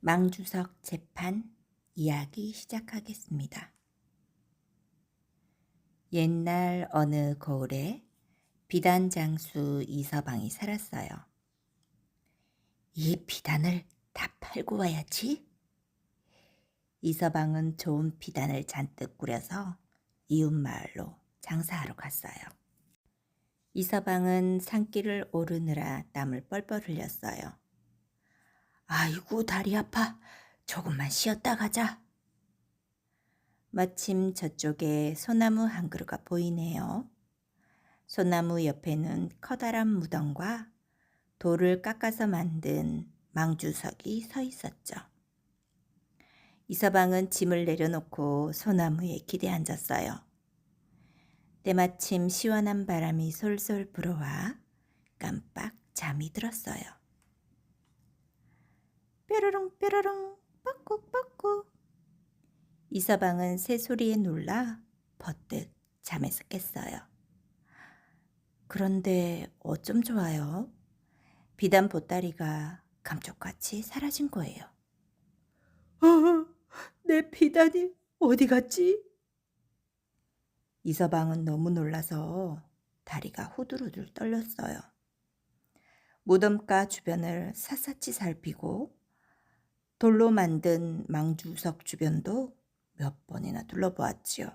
망주석 재판 이야기 시작하겠습니다. 옛날 어느 고을에 비단 장수 이서방이 살았어요. 이 비단을 다 팔고 와야지. 이서방은 좋은 비단을 잔뜩 꾸려서 이웃마을로 장사하러 갔어요. 이서방은 산길을 오르느라 땀을 뻘뻘 흘렸어요. 아이고, 다리 아파. 조금만 쉬었다 가자. 마침 저쪽에 소나무 한 그루가 보이네요. 소나무 옆에는 커다란 무덤과 돌을 깎아서 만든 망주석이 서 있었죠. 이서방은 짐을 내려놓고 소나무에 기대 앉았어요. 때마침 시원한 바람이 솔솔 불어와 깜빡 잠이 들었어요. 뾰로롱 뾰로롱 뻑꾹뻑꾹. 이서방은 새소리에 놀라 버뜩 잠에서 깼어요. 그런데 어쩜 좋아요. 비단 보따리가 감쪽같이 사라진 거예요. 내 비단이 어디 갔지? 이서방은 너무 놀라서 다리가 후들후들 떨렸어요. 무덤가 주변을 샅샅이 살피고 돌로 만든 망주석 주변도 몇 번이나 둘러보았지요.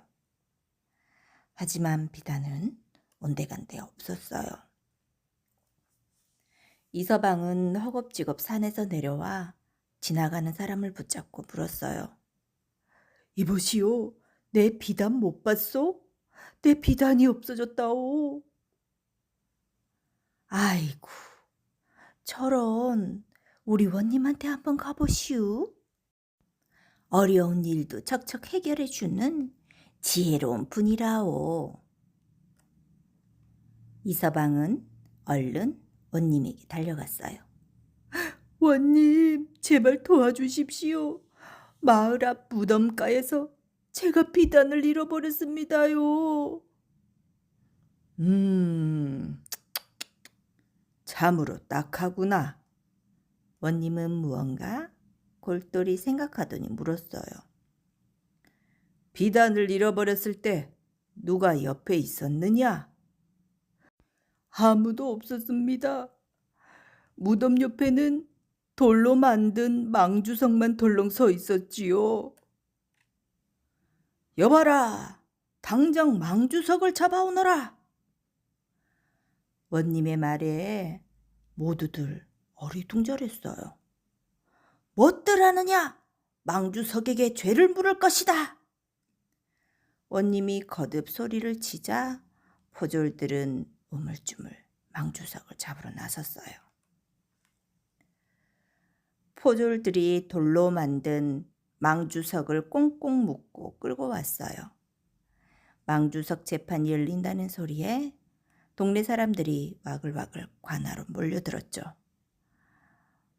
하지만 비단은 온데간데 없었어요. 이서방은 허겁지겁 산에서 내려와 지나가는 사람을 붙잡고 물었어요. 이보시오, 내 비단 못 봤소? 내 비단이 없어졌다오. 아이고, 저런, 우리 원님한테 한번 가보시오. 어려운 일도 척척 해결해 주는 지혜로운 분이라오. 이서방은 얼른 원님에게 달려갔어요. 원님, 제발 도와주십시오. 마을 앞 무덤가에서 제가 비단을 잃어버렸습니다요. 참으로 딱하구나. 원님은 무언가 골똘히 생각하더니 물었어요. 비단을 잃어버렸을 때 누가 옆에 있었느냐? 아무도 없었습니다. 무덤 옆에는 돌로 만든 망주석만 덜렁 서 있었지요. 여봐라, 당장 망주석을 잡아오너라. 원님의 말에 모두들 어리둥절했어요. 뭣들 하느냐? 망주석에게 죄를 물을 것이다. 원님이 거듭 소리를 치자 포졸들은 우물쭈물 망주석을 잡으러 나섰어요. 포졸들이 돌로 만든 망주석을 꽁꽁 묶고 끌고 왔어요. 망주석 재판이 열린다는 소리에 동네 사람들이 와글와글 관하로 몰려들었죠.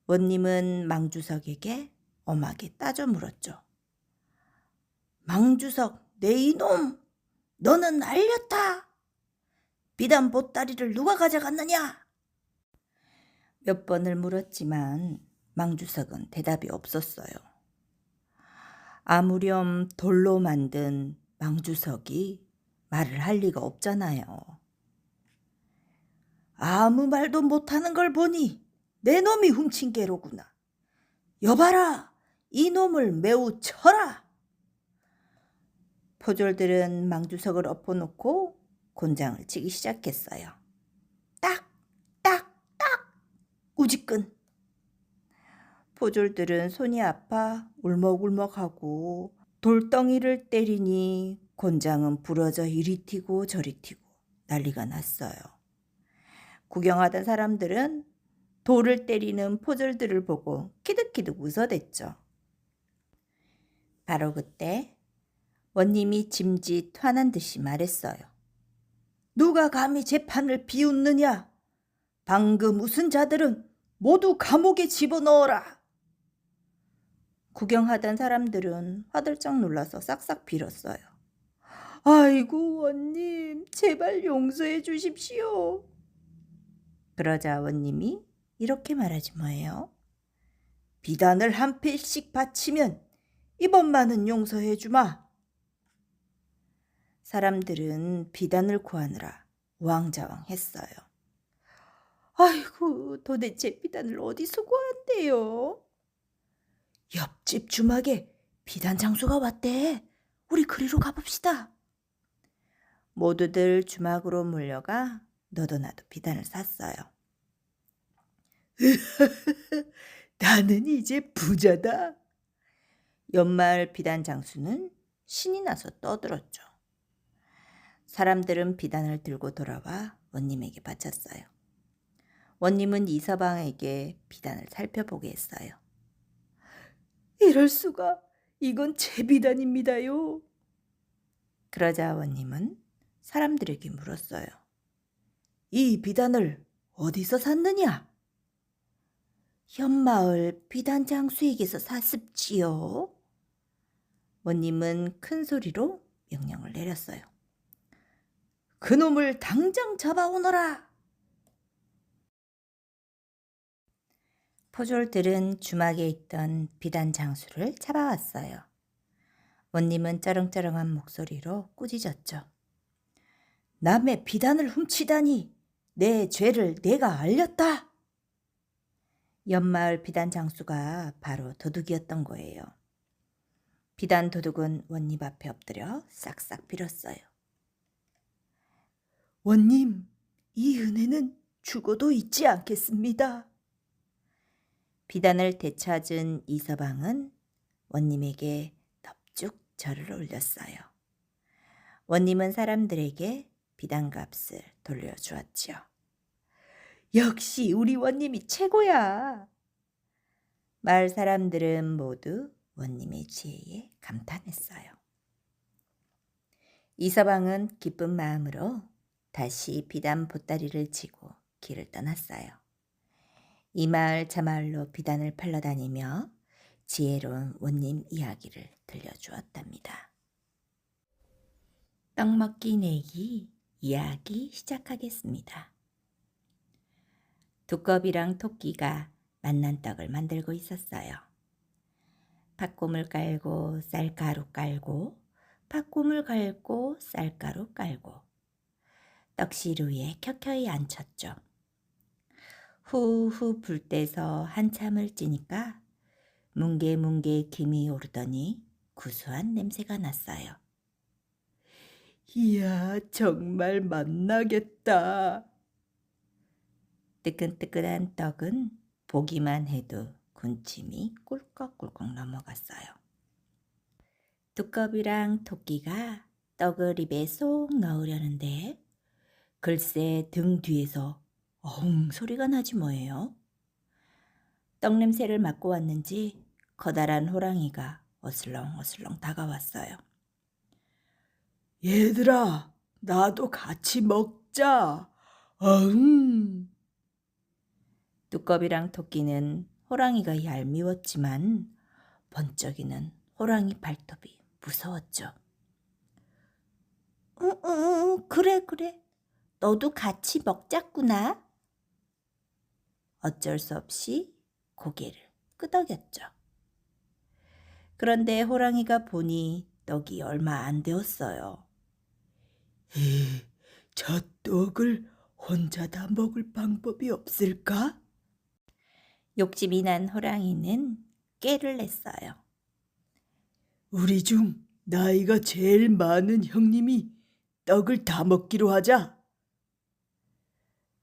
원님은 망주석에게 엄하게 따져 물었죠. 망주석, 내 이놈! 너는 알렸다! 비단 보따리를 누가 가져갔느냐? 몇 번을 물었지만 망주석은 대답이 없었어요. 아무렴 돌로 만든 망주석이 말을 할 리가 없잖아요. 아무 말도 못하는 걸 보니 내 놈이 훔친 게로구나. 여봐라, 이 놈을 매우 쳐라. 포졸들은 망주석을 엎어놓고 곤장을 치기 시작했어요. 딱, 딱, 딱, 우지끈. 포졸들은 손이 아파 울먹울먹하고 돌덩이를 때리니 곤장은 부러져 이리 튀고 저리 튀고 난리가 났어요. 구경하던 사람들은 돌을 때리는 포졸들을 보고 키득키득 웃어댔죠. 바로 그때 원님이 짐짓 화난 듯이 말했어요. 누가 감히 재판을 비웃느냐? 방금 웃은 자들은 모두 감옥에 집어넣어라. 구경하던 사람들은 화들짝 놀라서 싹싹 빌었어요. 아이고, 원님, 제발 용서해 주십시오. 그러자 원님이 이렇게 말하지 뭐예요. 비단을 한 필씩 바치면 이번만은 용서해 주마. 사람들은 비단을 구하느라 우왕좌왕했어요. 아이고, 도대체 비단을 어디서 구한대요? 옆집 주막에 비단 장수가 왔대. 우리 그리로 가봅시다. 모두들 주막으로 몰려가 너도 나도 비단을 샀어요. 나는 이제 부자다. 연말 비단 장수는 신이 나서 떠들었죠. 사람들은 비단을 들고 돌아와 원님에게 바쳤어요. 원님은 이서방에게 비단을 살펴보게 했어요. 이럴 수가, 이건 제 비단입니다요. 그러자 원님은 사람들에게 물었어요. 이 비단을 어디서 샀느냐? 현마을 비단 장수에게서 샀습지요. 원님은 큰 소리로 명령을 내렸어요. 그놈을 당장 잡아오너라. 포졸들은 주막에 있던 비단 장수를 잡아왔어요. 원님은 쩌렁쩌렁한 목소리로 꾸짖었죠. 남의 비단을 훔치다니 내 죄를 내가 알렸다. 옆마을 비단 장수가 바로 도둑이었던 거예요. 비단 도둑은 원님 앞에 엎드려 싹싹 빌었어요. 원님, 이 은혜는 죽어도 잊지 않겠습니다. 비단을 되찾은 이서방은 원님에게 넙죽 절을 올렸어요. 원님은 사람들에게 비단값을 돌려주었지요. 역시 우리 원님이 최고야. 마을 사람들은 모두 원님의 지혜에 감탄했어요. 이서방은 기쁜 마음으로 다시 비단 보따리를 지고 길을 떠났어요. 이 마을 저 마을로 비단을 팔러 다니며 지혜로운 원님 이야기를 들려주었답니다. 떡먹기 내기 이야기 시작하겠습니다. 두꺼비랑 토끼가 만난 떡을 만들고 있었어요. 팥고물 깔고 쌀가루 깔고 팥고물 갈고 쌀가루 깔고 떡실 위에 켜켜이 앉혔죠. 후후 불 때서 한참을 찌니까 뭉게뭉게 김이 오르더니 구수한 냄새가 났어요. 이야, 정말 맛나겠다. 뜨끈뜨끈한 떡은 보기만 해도 군침이 꿀꺽꿀꺽 넘어갔어요. 두꺼비랑 토끼가 떡을 입에 쏙 넣으려는데 글쎄 등 뒤에서 어흥 소리가 나지 뭐예요. 떡 냄새를 맡고 왔는지 커다란 호랑이가 어슬렁어슬렁 다가왔어요. 얘들아, 나도 같이 먹자. 어흥. 두꺼비랑 토끼는 호랑이가 얄미웠지만 번쩍이는 호랑이 발톱이 무서웠죠. 그래. 너도 같이 먹자꾸나. 어쩔 수 없이 고개를 끄덕였죠. 그런데 호랑이가 보니 떡이 얼마 안 되었어요. 저 떡을 혼자 다 먹을 방법이 없을까? 욕심이 난 호랑이는 꾀를 냈어요. 우리 중 나이가 제일 많은 형님이 떡을 다 먹기로 하자.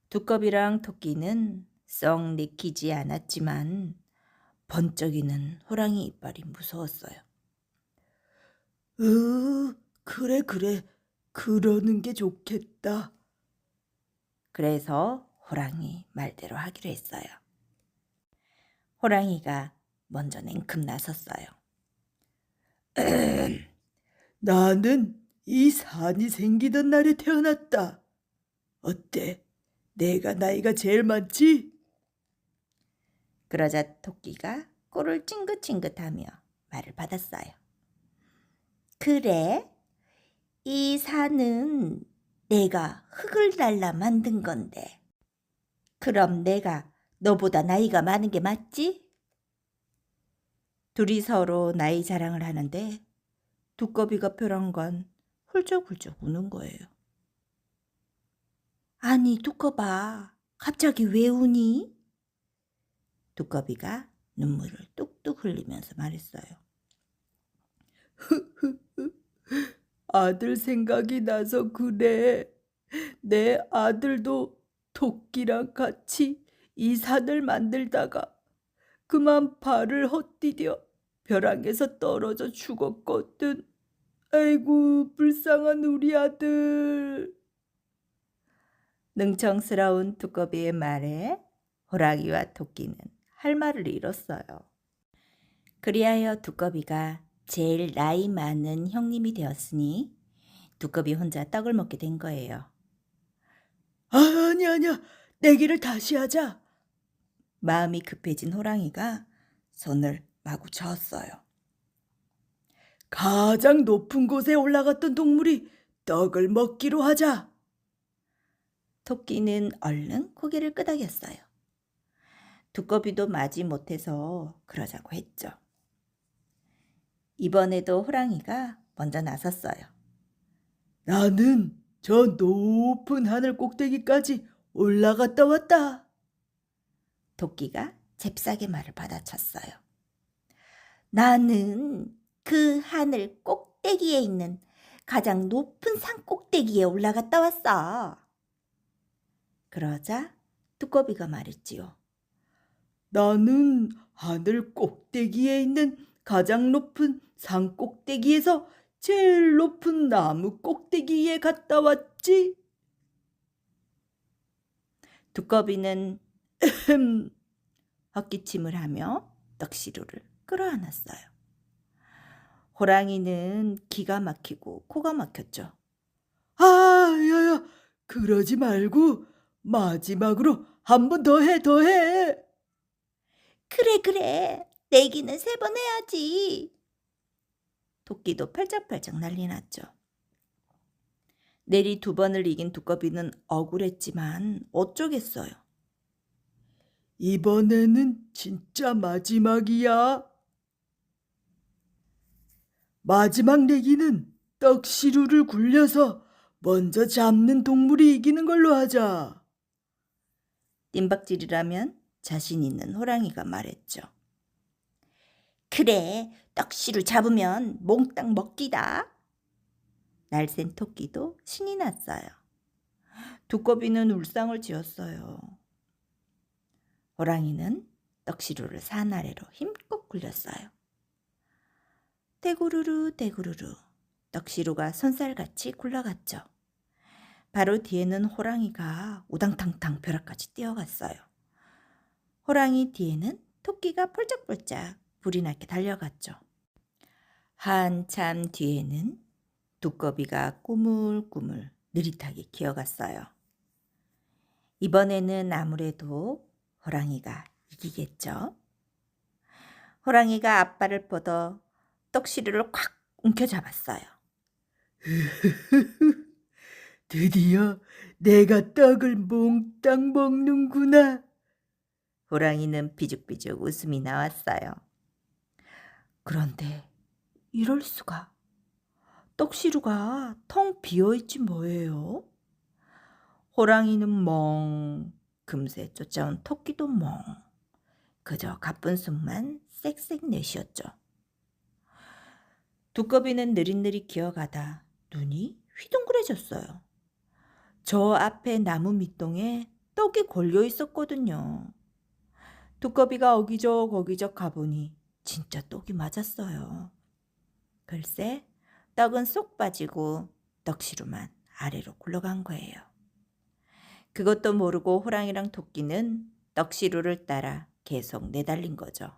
두꺼비랑 토끼는 썩 내키지 않았지만 번쩍이는 호랑이 이빨이 무서웠어요. 그래. 그러는 게 좋겠다. 그래서 호랑이 말대로 하기로 했어요. 호랑이가 먼저 냉큼 나섰어요. 나는 이 산이 생기던 날에 태어났다. 어때? 내가 나이가 제일 많지? 그러자 토끼가 꼬를 찡긋찡긋하며 말을 받았어요. 그래? 이 산은 내가 흙을 날라 만든 건데 그럼 내가 너보다 나이가 많은 게 맞지? 둘이 서로 나이 자랑을 하는데 두꺼비가 벼랑간 훌쩍훌쩍 우는 거예요. 아니, 두꺼봐. 갑자기 왜 우니? 두꺼비가 눈물을 뚝뚝 흘리면서 말했어요. 아들 생각이 나서 그래. 내 아들도 토끼랑 같이 이 산을 만들다가 그만 발을 헛디뎌 벼랑에서 떨어져 죽었거든. 아이고, 불쌍한 우리 아들. 능청스러운 두꺼비의 말에 호랑이와 토끼는 할 말을 잃었어요. 그리하여 두꺼비가 제일 나이 많은 형님이 되었으니 두꺼비 혼자 떡을 먹게 된 거예요. 아니야. 내기를 다시 하자. 마음이 급해진 호랑이가 손을 마구 저었어요. 가장 높은 곳에 올라갔던 동물이 떡을 먹기로 하자. 토끼는 얼른 고개를 끄덕였어요. 두꺼비도 마지 못해서 그러자고 했죠. 이번에도 호랑이가 먼저 나섰어요. 나는 저 높은 하늘 꼭대기까지 올라갔다 왔다. 토끼가 잽싸게 말을 받아쳤어요. 나는 그 하늘 꼭대기에 있는 가장 높은 산 꼭대기에 올라갔다 왔어. 그러자 두꺼비가 말했지요. 나는 하늘 꼭대기에 있는 가장 높은 산 꼭대기에서 제일 높은 나무 꼭대기에 갔다 왔지. 두꺼비는 헛기침을 하며 떡시루를 끌어안았어요. 호랑이는 기가 막히고 코가 막혔죠. 야야, 그러지 말고 마지막으로 한 번 더 해. 그래. 내기는 3번 해야지. 토끼도 팔짝팔짝 난리 났죠. 내리 2번을 이긴 두꺼비는 억울했지만 어쩌겠어요. 이번에는 진짜 마지막이야. 마지막 내기는 떡시루를 굴려서 먼저 잡는 동물이 이기는 걸로 하자. 뜀박질이라면 자신 있는 호랑이가 말했죠. 그래, 떡시루 잡으면 몽땅 먹기다. 날쌘 토끼도 신이 났어요. 두꺼비는 울상을 지었어요. 호랑이는 떡시루를 산 아래로 힘껏 굴렸어요. 떼구르르 떡시루가 손살같이 굴러갔죠. 바로 뒤에는 호랑이가 우당탕탕 벼락까지 뛰어갔어요. 호랑이 뒤에는 토끼가 폴짝폴짝 불이 나게 달려갔죠. 한참 뒤에는 두꺼비가 꾸물꾸물 느릿하게 기어갔어요. 이번에는 아무래도 호랑이가 이기겠죠. 호랑이가 앞발을 뻗어 떡시루를 콱 움켜잡았어요. 드디어 내가 떡을 몽땅 먹는구나. 호랑이는 비죽비죽 웃음이 나왔어요. 그런데 이럴 수가. 떡시루가 텅 비어있지 뭐예요. 호랑이는 멍, 금세 쫓아온 토끼도 멍. 그저 가쁜 숨만 쌕쌕 내쉬었죠. 두꺼비는 느릿느릿 기어가다 눈이 휘둥그레졌어요. 저 앞에 나무 밑동에 떡이 걸려 있었거든요. 두꺼비가 어기적 가보니 진짜 떡이 맞았어요. 글쎄, 떡은 쏙 빠지고 떡시루만 아래로 굴러간 거예요. 그것도 모르고 호랑이랑 토끼는 떡시루를 따라 계속 내달린 거죠.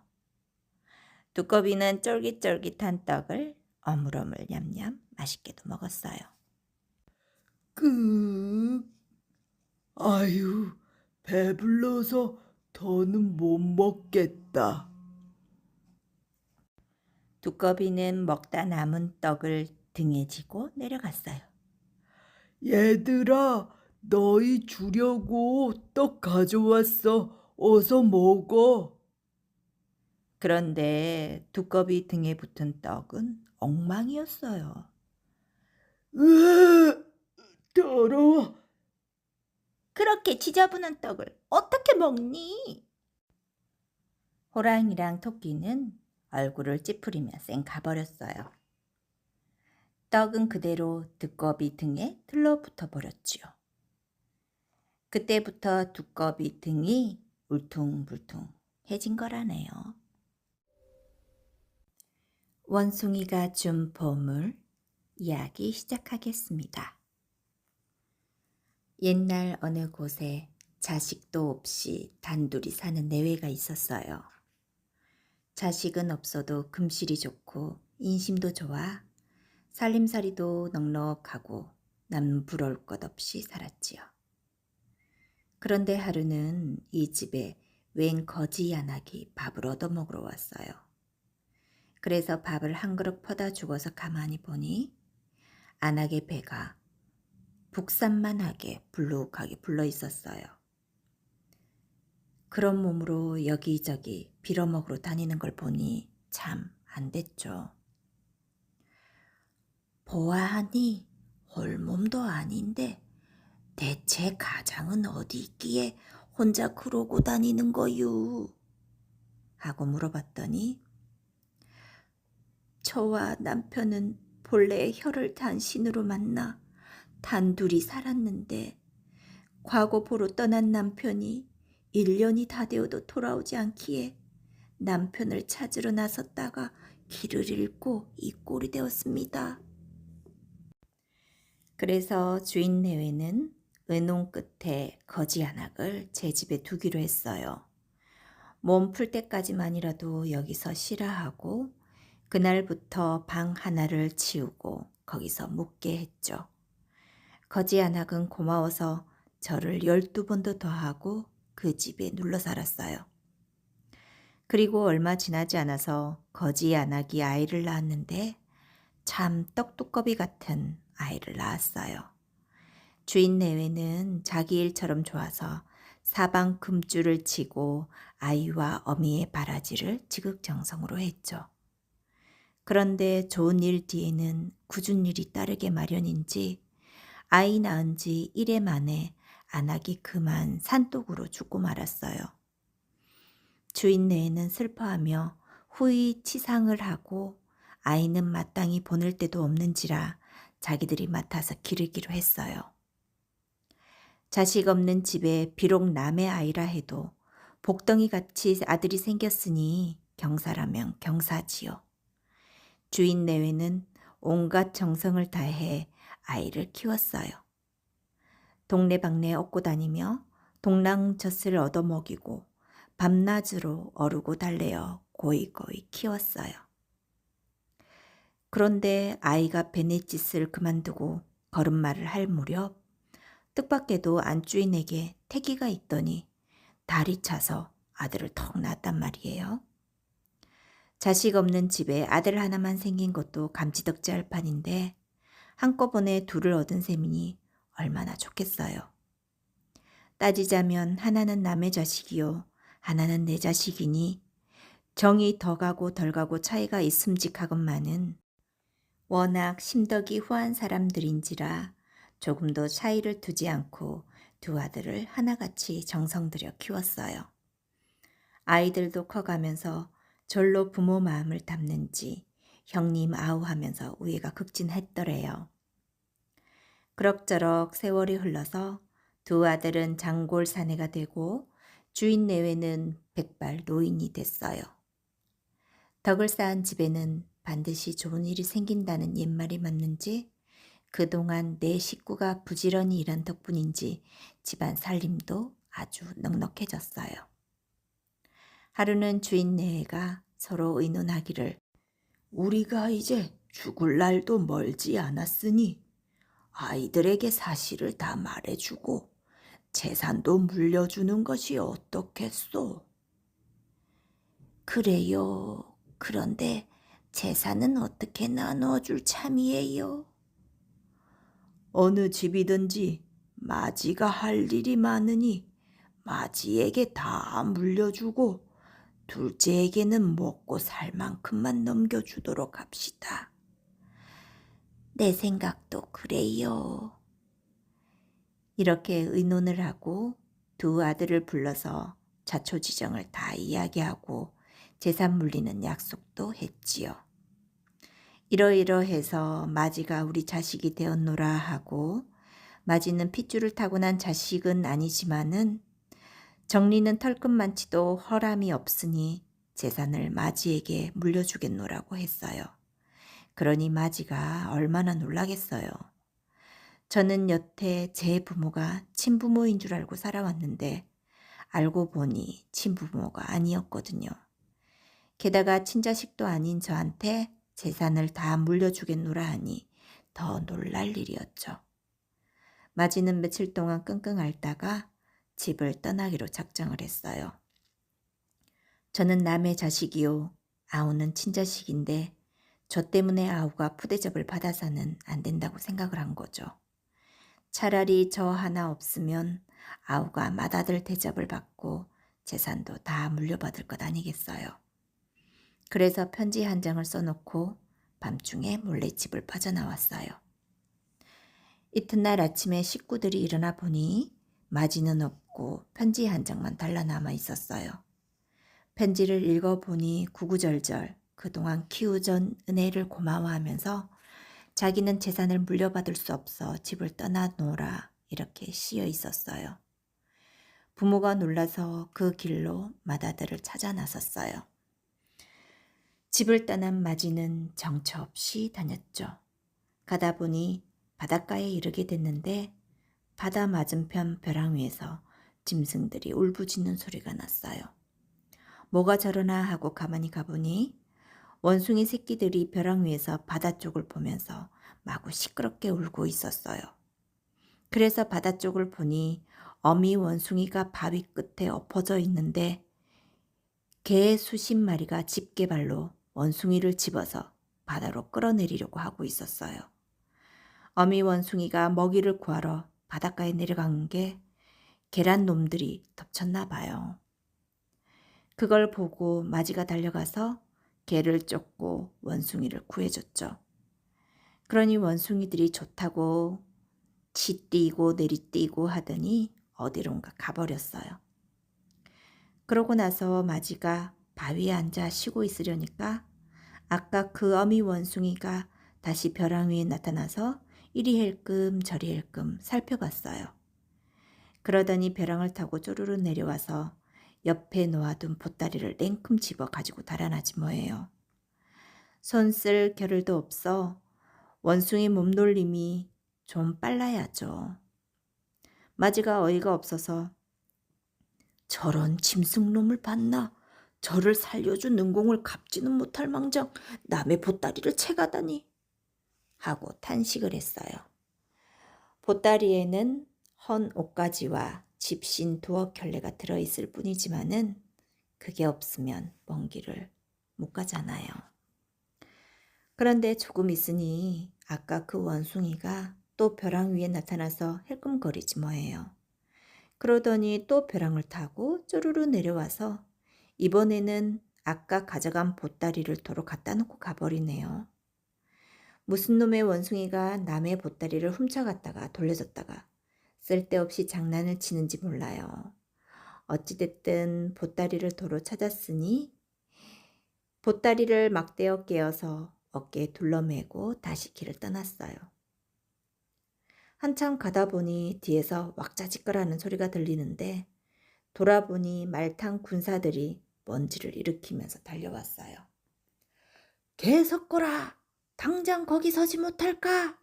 두꺼비는 쫄깃쫄깃한 떡을 어물어물 냠냠 맛있게도 먹었어요. 아유, 배불러서 더는 못 먹겠다. 두꺼비는 먹다 남은 떡을 등에 지고 내려갔어요. 얘들아, 너희 주려고 떡 가져왔어. 어서 먹어. 그런데 두꺼비 등에 붙은 떡은 엉망이었어요. 으아, 더러워. 그렇게 지저분한 떡을 어떻게 먹니? 호랑이랑 토끼는 얼굴을 찌푸리며 쌩 가버렸어요. 떡은 그대로 두꺼비 등에 들러붙어 버렸지요. 그때부터 두꺼비 등이 울퉁불퉁해진 거라네요. 원숭이가 준 보물 이야기 시작하겠습니다. 옛날 어느 곳에 자식도 없이 단둘이 사는 내외가 있었어요. 자식은 없어도 금실이 좋고 인심도 좋아 살림살이도 넉넉하고 남 부러울 것 없이 살았지요. 그런데 하루는 이 집에 웬 거지 야낙이 밥을 얻어먹으러 왔어요. 그래서 밥을 한 그릇 퍼다 주고서 가만히 보니 안악의 배가 북산만하게 불룩하게 불러 있었어요. 그런 몸으로 여기저기 빌어먹으러 다니는 걸 보니 참 안 됐죠. 보아하니 홀몸도 아닌데 대체 가장은 어디 있기에 혼자 그러고 다니는 거유? 하고 물어봤더니 저와 남편은 본래 혀를 단 신으로 만나 단둘이 살았는데 과거 보러 떠난 남편이 1년이 다 되어도 돌아오지 않기에 남편을 찾으러 나섰다가 길을 잃고 이 꼴이 되었습니다. 그래서 주인 내외는 의논 끝에 거지 야낙을 제 집에 두기로 했어요. 몸 풀 때까지만이라도 여기서 쉬라 하고 그날부터 방 하나를 치우고 거기서 묵게 했죠. 거지 야낙은 고마워서 저를 12번도 더 하고 그 집에 눌러 살았어요. 그리고 얼마 지나지 않아서 거지 야낙이 아이를 낳았는데 참 떡두꺼비 같은 아이를 낳았어요. 주인 내외는 자기 일처럼 좋아서 사방 금줄을 치고 아이와 어미의 바라지를 지극정성으로 했죠. 그런데 좋은 일 뒤에는 굳은 일이 따르게 마련인지 아이 낳은 지 1회 만에 안악이 그만 산독으로 죽고 말았어요. 주인 내에는 슬퍼하며 후이 치상을 하고 아이는 마땅히 보낼 데도 없는지라 자기들이 맡아서 기르기로 했어요. 자식 없는 집에 비록 남의 아이라 해도 복덩이같이 아들이 생겼으니 경사라면 경사지요. 주인 내외는 온갖 정성을 다해 아이를 키웠어요. 동네방네 얻고 다니며 동랑젖을 얻어먹이고 밤낮으로 어르고 달래어 고이고이 키웠어요. 그런데 아이가 베넷짓을 그만두고 걸음마를 할 무렵 뜻밖에도 안주인에게 태기가 있더니 달이 차서 아들을 턱 낳았단 말이에요. 자식 없는 집에 아들 하나만 생긴 것도 감지덕지 할 판인데 한꺼번에 둘을 얻은 셈이니 얼마나 좋겠어요. 따지자면 하나는 남의 자식이요 하나는 내 자식이니 정이 더 가고 덜 가고 차이가 있음직하건만은 워낙 심덕이 후한 사람들인지라 조금도 차이를 두지 않고 두 아들을 하나같이 정성 들여 키웠어요. 아이들도 커가면서 절로 부모 마음을 담는지 형님 아우하면서 우애가 극진했더래요. 그럭저럭 세월이 흘러서 두 아들은 장골 사내가 되고 주인 내외는 백발 노인이 됐어요. 덕을 쌓은 집에는 반드시 좋은 일이 생긴다는 옛말이 맞는지 그동안 내 식구가 부지런히 일한 덕분인지 집안 살림도 아주 넉넉해졌어요. 하루는 주인 내외가 서로 의논하기를 우리가 이제 죽을 날도 멀지 않았으니 아이들에게 사실을 다 말해주고 재산도 물려주는 것이 어떻겠소? 그래요. 그런데 재산은 어떻게 나눠줄 참이에요? 어느 집이든지 마지가 할 일이 많으니 마지에게 다 물려주고 둘째에게는 먹고 살 만큼만 넘겨주도록 합시다. 내 생각도 그래요. 이렇게 의논을 하고 두 아들을 불러서 자초지정을 다 이야기하고 재산 물리는 약속도 했지요. 이러이러해서 마지가 우리 자식이 되었노라 하고, 마지는 핏줄을 타고난 자식은 아니지만은 정리는 털끝만치도 허람이 없으니 재산을 마지에게 물려주겠노라고 했어요. 그러니 마지가 얼마나 놀라겠어요. 저는 여태 제 부모가 친부모인 줄 알고 살아왔는데 알고 보니 친부모가 아니었거든요. 게다가 친자식도 아닌 저한테 재산을 다 물려주겠노라 하니 더 놀랄 일이었죠. 마지는 며칠 동안 끙끙 앓다가 집을 떠나기로 작정을 했어요. 저는 남의 자식이요, 아우는 친자식인데 저 때문에 아우가 푸대접을 받아서는 안 된다고 생각을 한 거죠. 차라리 저 하나 없으면 아우가 맏아들 대접을 받고 재산도 다 물려받을 것 아니겠어요. 그래서 편지 한 장을 써놓고 밤중에 몰래 집을 빠져나왔어요. 이튿날 아침에 식구들이 일어나 보니 마지는 없고 편지 한 장만 달라 남아 있었어요. 편지를 읽어보니 구구절절 그동안 키우던 은혜를 고마워하면서 자기는 재산을 물려받을 수 없어 집을 떠나노라 이렇게 쓰여 있었어요. 부모가 놀라서 그 길로 맏아들을 찾아 나섰어요. 집을 떠난 마지는 정처 없이 다녔죠. 가다 보니 바닷가에 이르게 됐는데 바다 맞은편 벼랑 위에서 짐승들이 울부짖는 소리가 났어요. 뭐가 저러나 하고 가만히 가보니 원숭이 새끼들이 벼랑 위에서 바다 쪽을 보면서 마구 시끄럽게 울고 있었어요. 그래서 바다 쪽을 보니 어미 원숭이가 바위 끝에 엎어져 있는데 개 수십 마리가 집게발로 원숭이를 집어서 바다로 끌어내리려고 하고 있었어요. 어미 원숭이가 먹이를 구하러 바닷가에 내려간 게 계란 놈들이 덮쳤나 봐요. 그걸 보고 마지가 달려가서 개를 쫓고 원숭이를 구해줬죠. 그러니 원숭이들이 좋다고 치뛰고 내리뛰고 하더니 어디론가 가버렸어요. 그러고 나서 마지가 바위에 앉아 쉬고 있으려니까 아까 그 어미 원숭이가 다시 벼랑 위에 나타나서 이리 헬끔 저리 헬끔 살펴봤어요. 그러더니 벼랑을 타고 쪼르르 내려와서 옆에 놓아둔 보따리를 냉큼 집어 가지고 달아나지 뭐예요. 손 쓸 겨를도 없어 원숭이 몸놀림이 좀 빨라야죠. 마지가 어이가 없어서 저런 짐승놈을 봤나? 저를 살려준 능공을 갚지는 못할 망정 남의 보따리를 채가다니 하고 탄식을 했어요. 보따리에는 헌 옷가지와 집신 두어 켤레가 들어있을 뿐이지만은 그게 없으면 먼 길을 못 가잖아요. 그런데 조금 있으니 아까 그 원숭이가 또 벼랑 위에 나타나서 헬끔거리지 뭐예요. 그러더니 또 벼랑을 타고 쪼르르 내려와서 이번에는 아까 가져간 보따리를 도로 갖다 놓고 가버리네요. 무슨 놈의 원숭이가 남의 보따리를 훔쳐갔다가 돌려줬다가 쓸데없이 장난을 치는지 몰라요. 어찌됐든 보따리를 도로 찾았으니 보따리를 막대어 깨어서 어깨에 둘러매고 다시 길을 떠났어요. 한참 가다 보니 뒤에서 왁자지껄하는 소리가 들리는데 돌아보니 말탄 군사들이 먼지를 일으키면서 달려왔어요. 개 섞어라! 당장 거기 서지 못할까?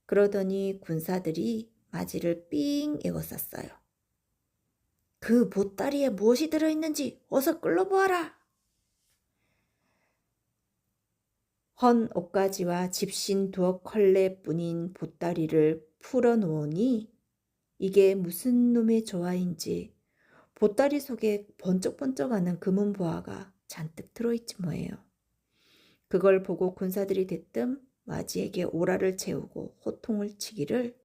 그러더니 군사들이 마지를 삥 에워쌌어요. 그 보따리에 무엇이 들어있는지 어서 끌어보아라. 헌 옷가지와 집신 두어 컬레뿐인 보따리를 풀어놓으니 이게 무슨 놈의 조화인지 보따리 속에 번쩍번쩍하는 금은 보화가 잔뜩 들어있지 뭐예요. 그걸 보고 군사들이 대뜸 마지에게 오라를 채우고 호통을 치기를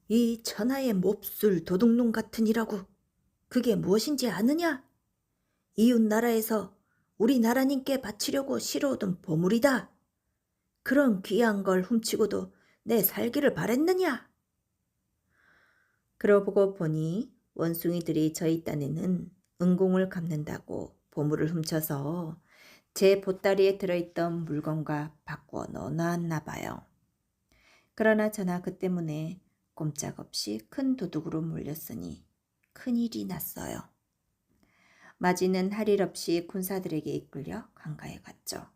이 천하의 몹쓸 도둑놈 같으니라고 그게 무엇인지 아느냐? 이웃 나라에서 우리 나라님께 바치려고 실어오던 보물이다. 그런 귀한 걸 훔치고도 내 살기를 바랬느냐? 그러고 보니 원숭이들이 저희 딴에는 은공을 갚는다고 보물을 훔쳐서 제 보따리에 들어있던 물건과 바꿔 넣어놨나 봐요. 그러나 저나 그 때문에 꼼짝없이 큰 도둑으로 몰렸으니 큰일이 났어요. 마지는 할 일 없이 군사들에게 이끌려 강가에 갔죠.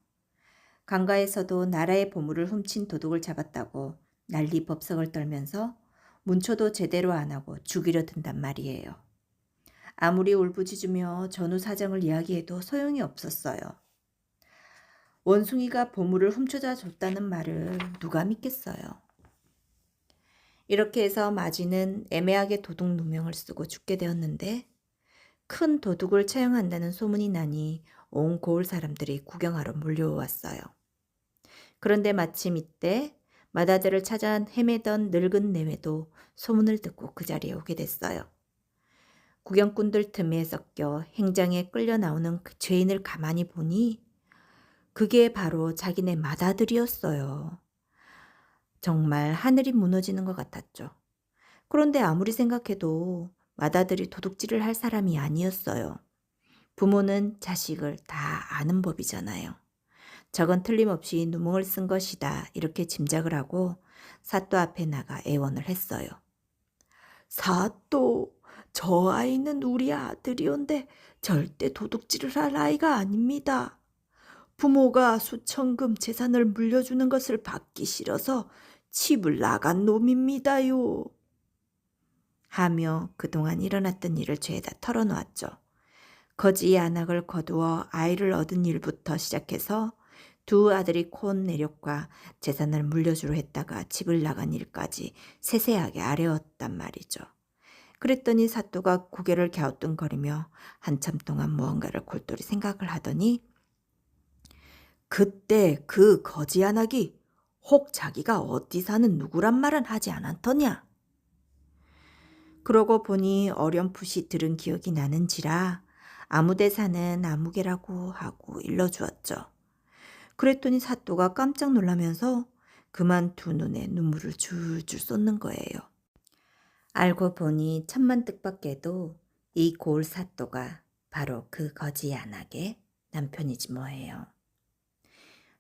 강가에서도 나라의 보물을 훔친 도둑을 잡았다고 난리 법석을 떨면서 문초도 제대로 안 하고 죽이려 든단 말이에요. 아무리 울부짖으며 전후 사정을 이야기해도 소용이 없었어요. 원숭이가 보물을 훔쳐다 줬다는 말을 누가 믿겠어요. 이렇게 해서 마지는 애매하게 도둑 누명을 쓰고 죽게 되었는데 큰 도둑을 처형한다는 소문이 나니 온 고을 사람들이 구경하러 몰려왔어요. 그런데 마침 이때 맏아들을 찾아 헤매던 늙은 내외도 소문을 듣고 그 자리에 오게 됐어요. 구경꾼들 틈에 섞여 행장에 끌려 나오는 그 죄인을 가만히 보니 그게 바로 자기네 맏아들이었어요. 정말 하늘이 무너지는 것 같았죠. 그런데 아무리 생각해도 맏아들이 도둑질을 할 사람이 아니었어요. 부모는 자식을 다 아는 법이잖아요. 저건 틀림없이 누명을 쓴 것이다 이렇게 짐작을 하고 사또 앞에 나가 애원을 했어요. 사또, 저 아이는 우리 아들이온데 절대 도둑질을 할 아이가 아닙니다. 부모가 수천금 재산을 물려주는 것을 받기 싫어서 집을 나간 놈입니다요. 하며 그동안 일어났던 일을 죄에다 털어놓았죠. 거지 안악을 거두어 아이를 얻은 일부터 시작해서 두 아들이 콘 내력과 재산을 물려주려 했다가 집을 나간 일까지 세세하게 아뢰었단 말이죠. 그랬더니 사또가 고개를 갸우뚱거리며 한참 동안 무언가를 골똘히 생각을 하더니 그때 그 거지 안악이 혹 자기가 어디 사는 누구란 말은 하지 않았더냐? 그러고 보니 어렴풋이 들은 기억이 나는지라 아무데 사는 아무개라고 하고 일러주었죠. 그랬더니 사또가 깜짝 놀라면서 그만 두 눈에 눈물을 줄줄 쏟는 거예요. 알고 보니 천만 뜻밖에도 이 고을 사또가 바로 그 거지 안악의 남편이지 뭐예요.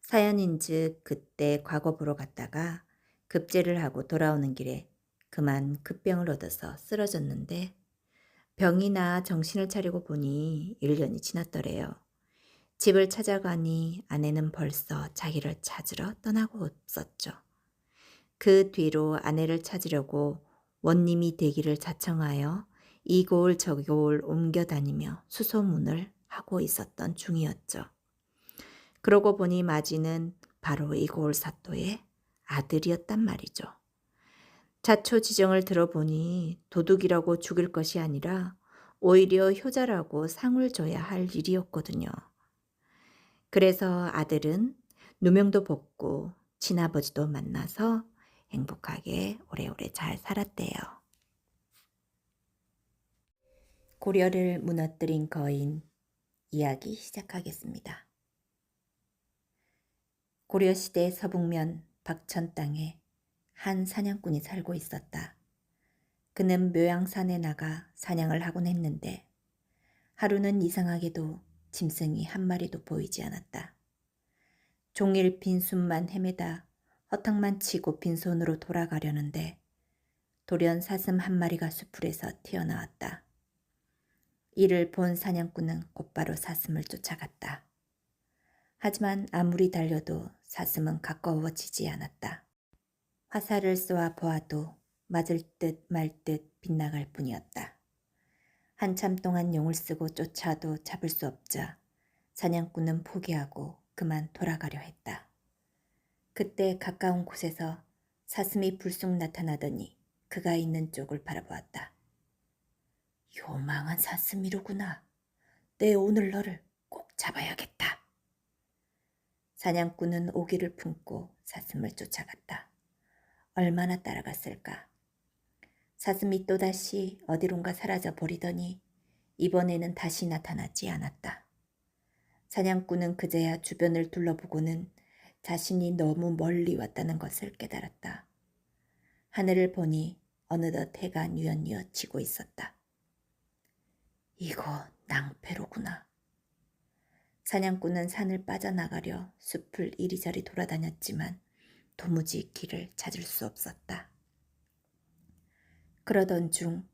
사연인즉 그때 과거 보러 갔다가 급제를 하고 돌아오는 길에 그만 급병을 얻어서 쓰러졌는데 병이 나 정신을 차리고 보니 1년이 지났더래요. 집을 찾아가니 아내는 벌써 자기를 찾으러 떠나고 없었죠. 그 뒤로 아내를 찾으려고 원님이 되기를 자청하여 이 고을 저 고을 옮겨다니며 수소문을 하고 있었던 중이었죠. 그러고 보니 마지는 바로 이 고을 사또의 아들이었단 말이죠. 자초지정을 들어보니 도둑이라고 죽일 것이 아니라 오히려 효자라고 상을 줘야 할 일이었거든요. 그래서 아들은 누명도 벗고 친아버지도 만나서 행복하게 오래오래 잘 살았대요. 고려를 무너뜨린 거인 이야기 시작하겠습니다. 고려시대 서북면 박천 땅에 한 사냥꾼이 살고 있었다. 그는 묘양산에 나가 사냥을 하곤 했는데 하루는 이상하게도 짐승이 한 마리도 보이지 않았다. 종일 빈숨만 헤매다 허탕만 치고 빈손으로 돌아가려는데 돌연 사슴 한 마리가 수풀에서 튀어나왔다. 이를 본 사냥꾼은 곧바로 사슴을 쫓아갔다. 하지만 아무리 달려도 사슴은 가까워지지 않았다. 화살을 쏘아 보아도 맞을 듯 말 듯 빗나갈 뿐이었다. 한참 동안 용을 쓰고 쫓아도 잡을 수 없자 사냥꾼은 포기하고 그만 돌아가려 했다. 그때 가까운 곳에서 사슴이 불쑥 나타나더니 그가 있는 쪽을 바라보았다. 요망한 사슴이로구나. 내 오늘 너를 꼭 잡아야겠다. 사냥꾼은 오기를 품고 사슴을 쫓아갔다. 얼마나 따라갔을까. 사슴이 또다시 어디론가 사라져 버리더니 이번에는 다시 나타나지 않았다. 사냥꾼은 그제야 주변을 둘러보고는 자신이 너무 멀리 왔다는 것을 깨달았다. 하늘을 보니 어느덧 해가 뉘엿뉘엿 지고 있었다. 이거 낭패로구나. 사냥꾼은 산을 빠져나가려 숲을 이리저리 돌아다녔지만 도무지 길을 찾을 수 없었다. 그러던 중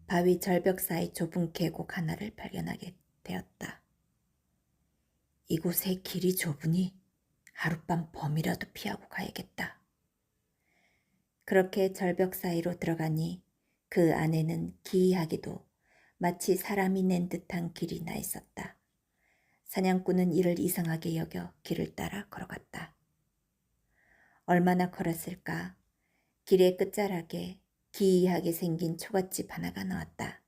바위 절벽 사이 좁은 계곡 하나를 발견하게 되었다. 이곳의 길이 좁으니 하룻밤 범이라도 피하고 가야겠다. 그렇게 절벽 사이로 들어가니 그 안에는 기이하게도 마치 사람이 낸 듯한 길이 나 있었다. 사냥꾼은 이를 이상하게 여겨 길을 따라 걸어갔다. 얼마나 걸었을까? 길의 끝자락에 기이하게 생긴 초가집 하나가 나왔다.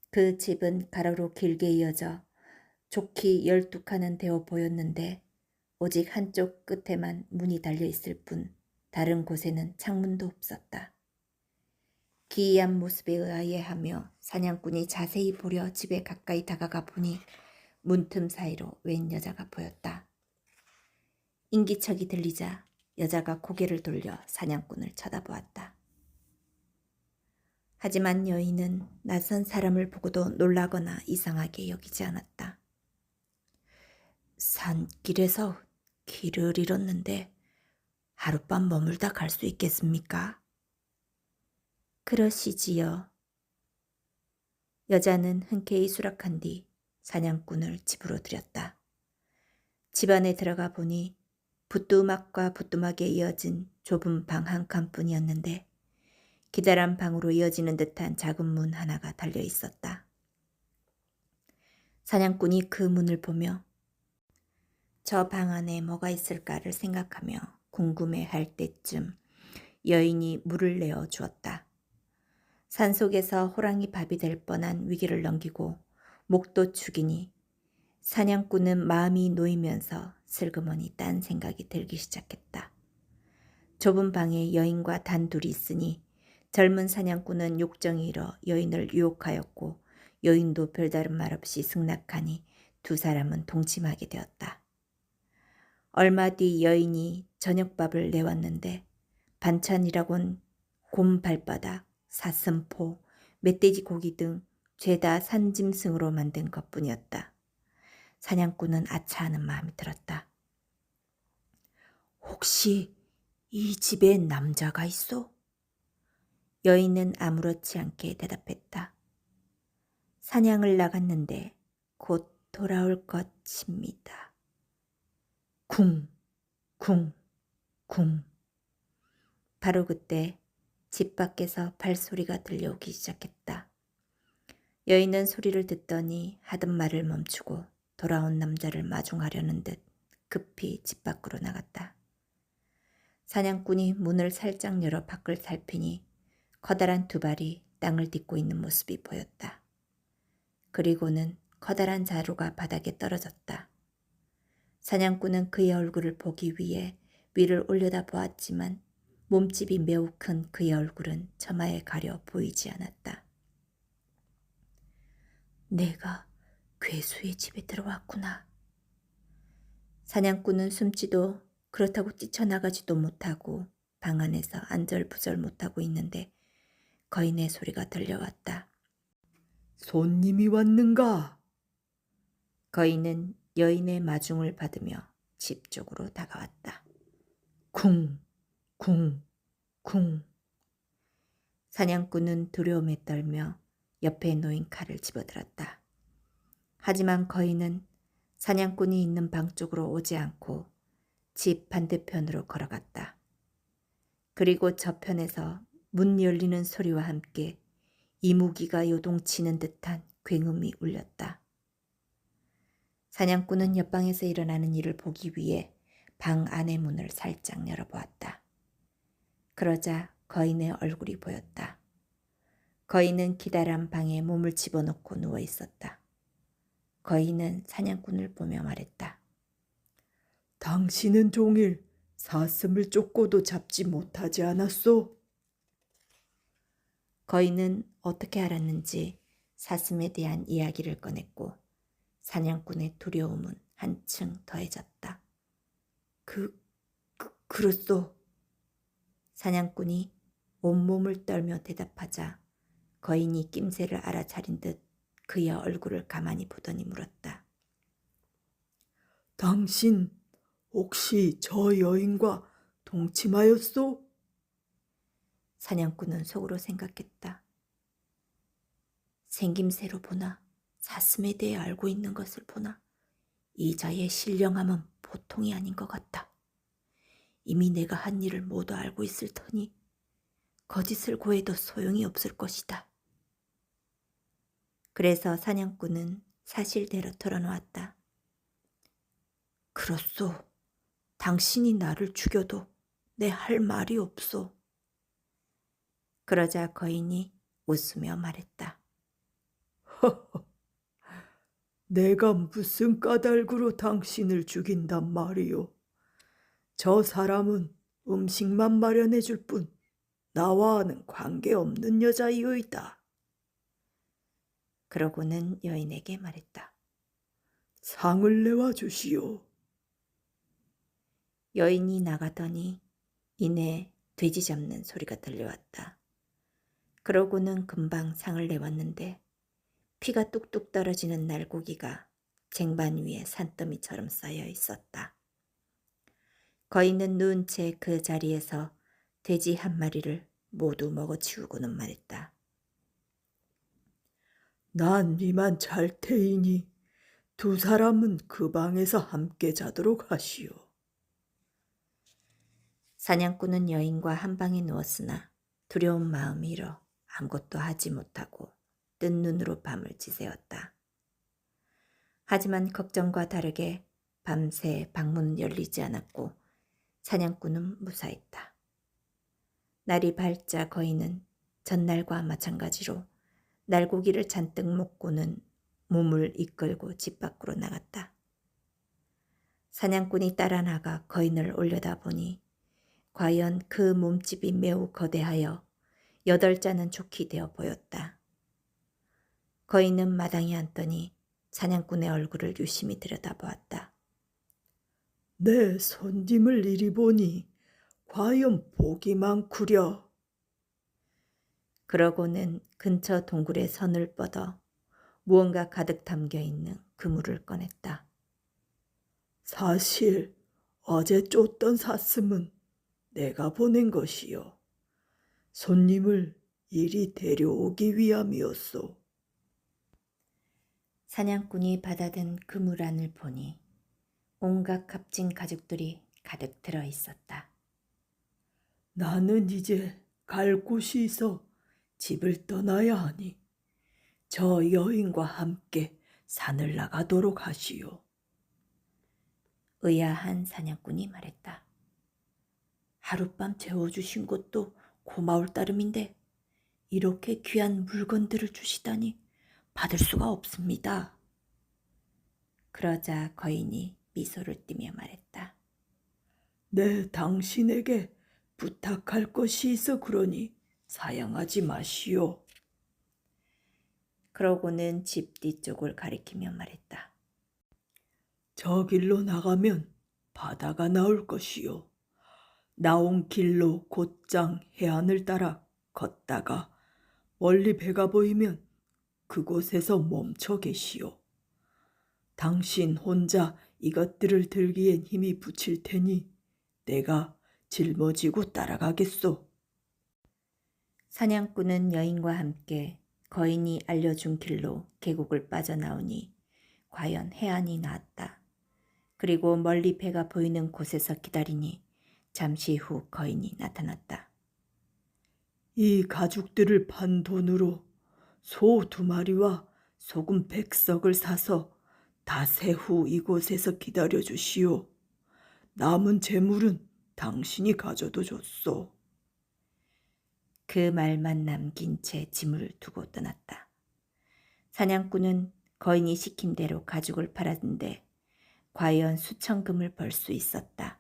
그 집은 가로로 길게 이어져 좋기 12칸은 되어 보였는데 오직 한쪽 끝에만 문이 달려있을 뿐 다른 곳에는 창문도 없었다. 기이한 모습에 의아해하며 사냥꾼이 자세히 보려 집에 가까이 다가가 보니 문틈 사이로 웬 여자가 보였다. 인기척이 들리자 여자가 고개를 돌려 사냥꾼을 쳐다보았다. 하지만 여인은 낯선 사람을 보고도 놀라거나 이상하게 여기지 않았다. 산길에서 길을 잃었는데 하룻밤 머물다 갈 수 있겠습니까? 그러시지요. 여자는 흔쾌히 수락한 뒤 사냥꾼을 집으로 들였다. 집 안에 들어가 보니 부뚜막과 부뚜막에 이어진 좁은 방 한 칸뿐이었는데 기다란 방으로 이어지는 듯한 작은 문 하나가 달려 있었다. 사냥꾼이 그 문을 보며 저 방 안에 뭐가 있을까를 생각하며 궁금해할 때쯤 여인이 물을 내어 주었다. 산속에서 호랑이 밥이 될 뻔한 위기를 넘기고 목도 죽이니 사냥꾼은 마음이 놓이면서 슬그머니 딴 생각이 들기 시작했다. 좁은 방에 여인과 단둘이 있으니 젊은 사냥꾼은 욕정이 일어 여인을 유혹하였고 여인도 별다른 말 없이 승낙하니 두 사람은 동침하게 되었다. 얼마 뒤 여인이 저녁밥을 내왔는데 반찬이라곤 곰 발바닥, 사슴포, 멧돼지 고기 등 죄다 산짐승으로 만든 것뿐이었다. 사냥꾼은 아차하는 마음이 들었다. 혹시 이 집에 남자가 있어? 여인은 아무렇지 않게 대답했다. 사냥을 나갔는데 곧 돌아올 것입니다. 쿵, 쿵, 쿵. 바로 그때 집 밖에서 발소리가 들려오기 시작했다. 여인은 소리를 듣더니 하던 말을 멈추고 돌아온 남자를 마중하려는 듯 급히 집 밖으로 나갔다. 사냥꾼이 문을 살짝 열어 밖을 살피니 커다란 두 발이 땅을 딛고 있는 모습이 보였다. 그리고는 커다란 자루가 바닥에 떨어졌다. 사냥꾼은 그의 얼굴을 보기 위해 위를 올려다 보았지만 몸집이 매우 큰 그의 얼굴은 처마에 가려 보이지 않았다. 내가 괴수의 집에 들어왔구나. 사냥꾼은 숨지도 그렇다고 뛰쳐나가지도 못하고 방 안에서 안절부절 못하고 있는데 거인의 소리가 들려왔다. 손님이 왔는가? 거인은 여인의 마중을 받으며 집 쪽으로 다가왔다. 쿵, 쿵, 쿵. 사냥꾼은 두려움에 떨며 옆에 놓인 칼을 집어들었다. 하지만 거인은 사냥꾼이 있는 방 쪽으로 오지 않고 집 반대편으로 걸어갔다. 그리고 저편에서 문 열리는 소리와 함께 이무기가 요동치는 듯한 굉음이 울렸다. 사냥꾼은 옆방에서 일어나는 일을 보기 위해 방 안의 문을 살짝 열어보았다. 그러자 거인의 얼굴이 보였다. 거인은 기다란 방에 몸을 집어넣고 누워 있었다. 거인은 사냥꾼을 보며 말했다. 당신은 종일 사슴을 쫓고도 잡지 못하지 않았소? 거인은 어떻게 알았는지 사슴에 대한 이야기를 꺼냈고 사냥꾼의 두려움은 한층 더해졌다. 그렇소. 사냥꾼이 온몸을 떨며 대답하자 거인이 낌새를 알아차린 듯 그의 얼굴을 가만히 보더니 물었다. 당신 혹시 저 여인과 동침하였소? 사냥꾼은 속으로 생각했다. 생김새로 보나 사슴에 대해 알고 있는 것을 보나 이자의 신령함은 보통이 아닌 것 같다. 이미 내가 한 일을 모두 알고 있을 터니 거짓을 고해도 소용이 없을 것이다. 그래서 사냥꾼은 사실대로 털어놓았다. 그렇소. 당신이 나를 죽여도 내 할 말이 없소. 그러자 거인이 웃으며 말했다. 내가 무슨 까닭으로 당신을 죽인단 말이오. 저 사람은 음식만 마련해 줄 뿐 나와는 관계없는 여자이오이다. 그러고는 여인에게 말했다. 상을 내와 주시오. 여인이 나가더니 이내 돼지 잡는 소리가 들려왔다. 그러고는 금방 상을 내왔는데 피가 뚝뚝 떨어지는 날고기가 쟁반 위에 산더미처럼 쌓여 있었다. 거인은 누운 채 그 자리에서 돼지 한 마리를 모두 먹어치우고는 말했다. 난 이만 잘 테이니 두 사람은 그 방에서 함께 자도록 하시오. 사냥꾼은 여인과 한 방에 누웠으나 두려운 마음이 일어 아무것도 하지 못하고 뜬 눈으로 밤을 지새웠다. 하지만 걱정과 다르게 밤새 방문은 열리지 않았고 사냥꾼은 무사했다. 날이 밝자 거인은 전날과 마찬가지로 날고기를 잔뜩 먹고는 몸을 이끌고 집 밖으로 나갔다. 사냥꾼이 따라 나가 거인을 올려다보니 과연 그 몸집이 매우 거대하여 8자는 좋게 되어 보였다. 거인은 마당에 앉더니 사냥꾼의 얼굴을 유심히 들여다보았다. 내 손님을 이리 보니 과연 복이 많구려. 그러고는 근처 동굴에 선을 뻗어 무언가 가득 담겨있는 그물을 꺼냈다. 사실 어제 쫓던 사슴은 내가 보낸 것이요. 손님을 이리 데려오기 위함이었소. 사냥꾼이 받아든 그물 안을 보니 온갖 값진 가죽들이 가득 들어 있었다. 나는 이제 갈 곳이 있어 집을 떠나야 하니 저 여인과 함께 산을 나가도록 하시오. 의아한 사냥꾼이 말했다. 하룻밤 재워주신 것도 고마울 따름인데 이렇게 귀한 물건들을 주시다니 받을 수가 없습니다. 그러자 거인이 미소를 띠며 말했다. 네, 당신에게 부탁할 것이 있어 그러니 사양하지 마시오. 그러고는 집 뒤쪽을 가리키며 말했다. 저 길로 나가면 바다가 나올 것이요. 나온 길로 곧장 해안을 따라 걷다가 멀리 배가 보이면 그곳에서 멈춰 계시오. 당신 혼자 이것들을 들기엔 힘이 붙일 테니 내가 짊어지고 따라가겠소. 사냥꾼은 여인과 함께 거인이 알려준 길로 계곡을 빠져나오니 과연 해안이 나왔다. 그리고 멀리 배가 보이는 곳에서 기다리니 잠시 후 거인이 나타났다. 이 가죽들을 판 돈으로 소 2마리와 소금 100석을 사서 닷새 후 이곳에서 기다려 주시오. 남은 재물은 당신이 가져도 좋소. 그 말만 남긴 채 짐을 두고 떠났다. 사냥꾼은 거인이 시킨 대로 가죽을 팔았는데 과연 수천 금을 벌 수 있었다.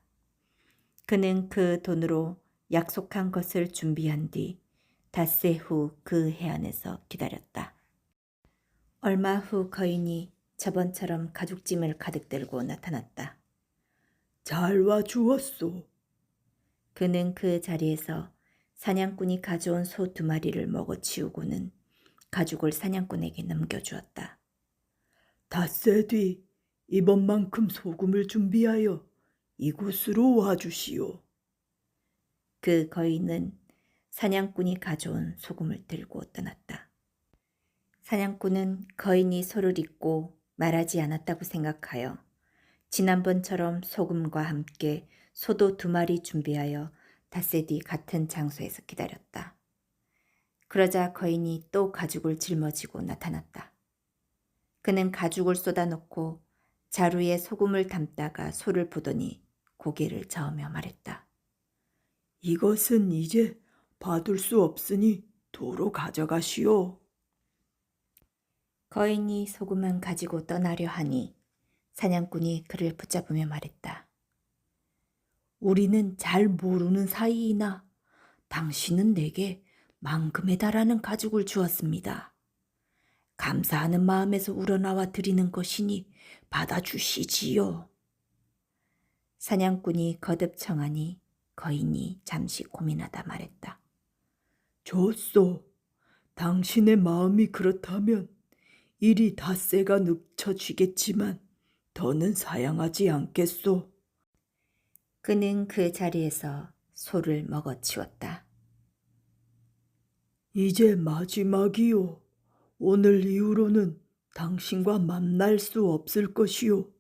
그는 그 돈으로 약속한 것을 준비한 뒤 닷새 후 그 해안에서 기다렸다. 얼마 후 거인이 저번처럼 가죽짐을 가득 들고 나타났다. 잘 와주었소. 그는 그 자리에서 사냥꾼이 가져온 소 2마리를 먹어치우고는 가죽을 사냥꾼에게 넘겨주었다. 닷새 뒤 이번만큼 소금을 준비하여 이곳으로 와주시오. 그 거인은 사냥꾼이 가져온 소금을 들고 떠났다. 사냥꾼은 거인이 소를 잇고 말하지 않았다고 생각하여 지난번처럼 소금과 함께 소도 2마리 준비하여 닷새 뒤 같은 장소에서 기다렸다. 그러자 거인이 또 가죽을 짊어지고 나타났다. 그는 가죽을 쏟아놓고 자루에 소금을 담다가 소를 보더니 고개를 저으며 말했다. 이것은 이제 받을 수 없으니 도로 가져가시오. 거인이 소금만 가지고 떠나려 하니 사냥꾼이 그를 붙잡으며 말했다. 우리는 잘 모르는 사이이나 당신은 내게 만금에 달하는 가죽을 주었습니다. 감사하는 마음에서 우러나와 드리는 것이니 받아주시지요. 사냥꾼이 거듭 청하니 거인이 잠시 고민하다 말했다. 좋소. 당신의 마음이 그렇다면 이리 닷새가 늦춰지겠지만 더는 사양하지 않겠소. 그는 그 자리에서 소를 먹어치웠다. 이제 마지막이요. 오늘 이후로는 당신과 만날 수 없을 것이요.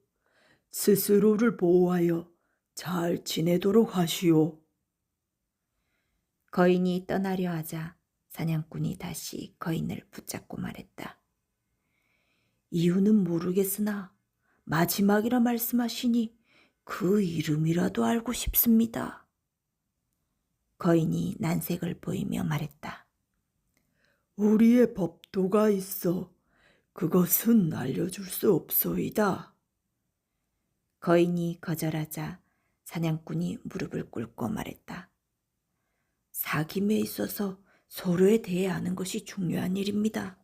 스스로를 보호하여 잘 지내도록 하시오. 거인이 떠나려 하자 사냥꾼이 다시 거인을 붙잡고 말했다. 이유는 모르겠으나 마지막이라 말씀하시니 그 이름이라도 알고 싶습니다. 거인이 난색을 보이며 말했다. 우리의 법도가 있어 그것은 알려줄 수 없소이다. 거인이 거절하자 사냥꾼이 무릎을 꿇고 말했다. 사귐에 있어서 서로에 대해 아는 것이 중요한 일입니다.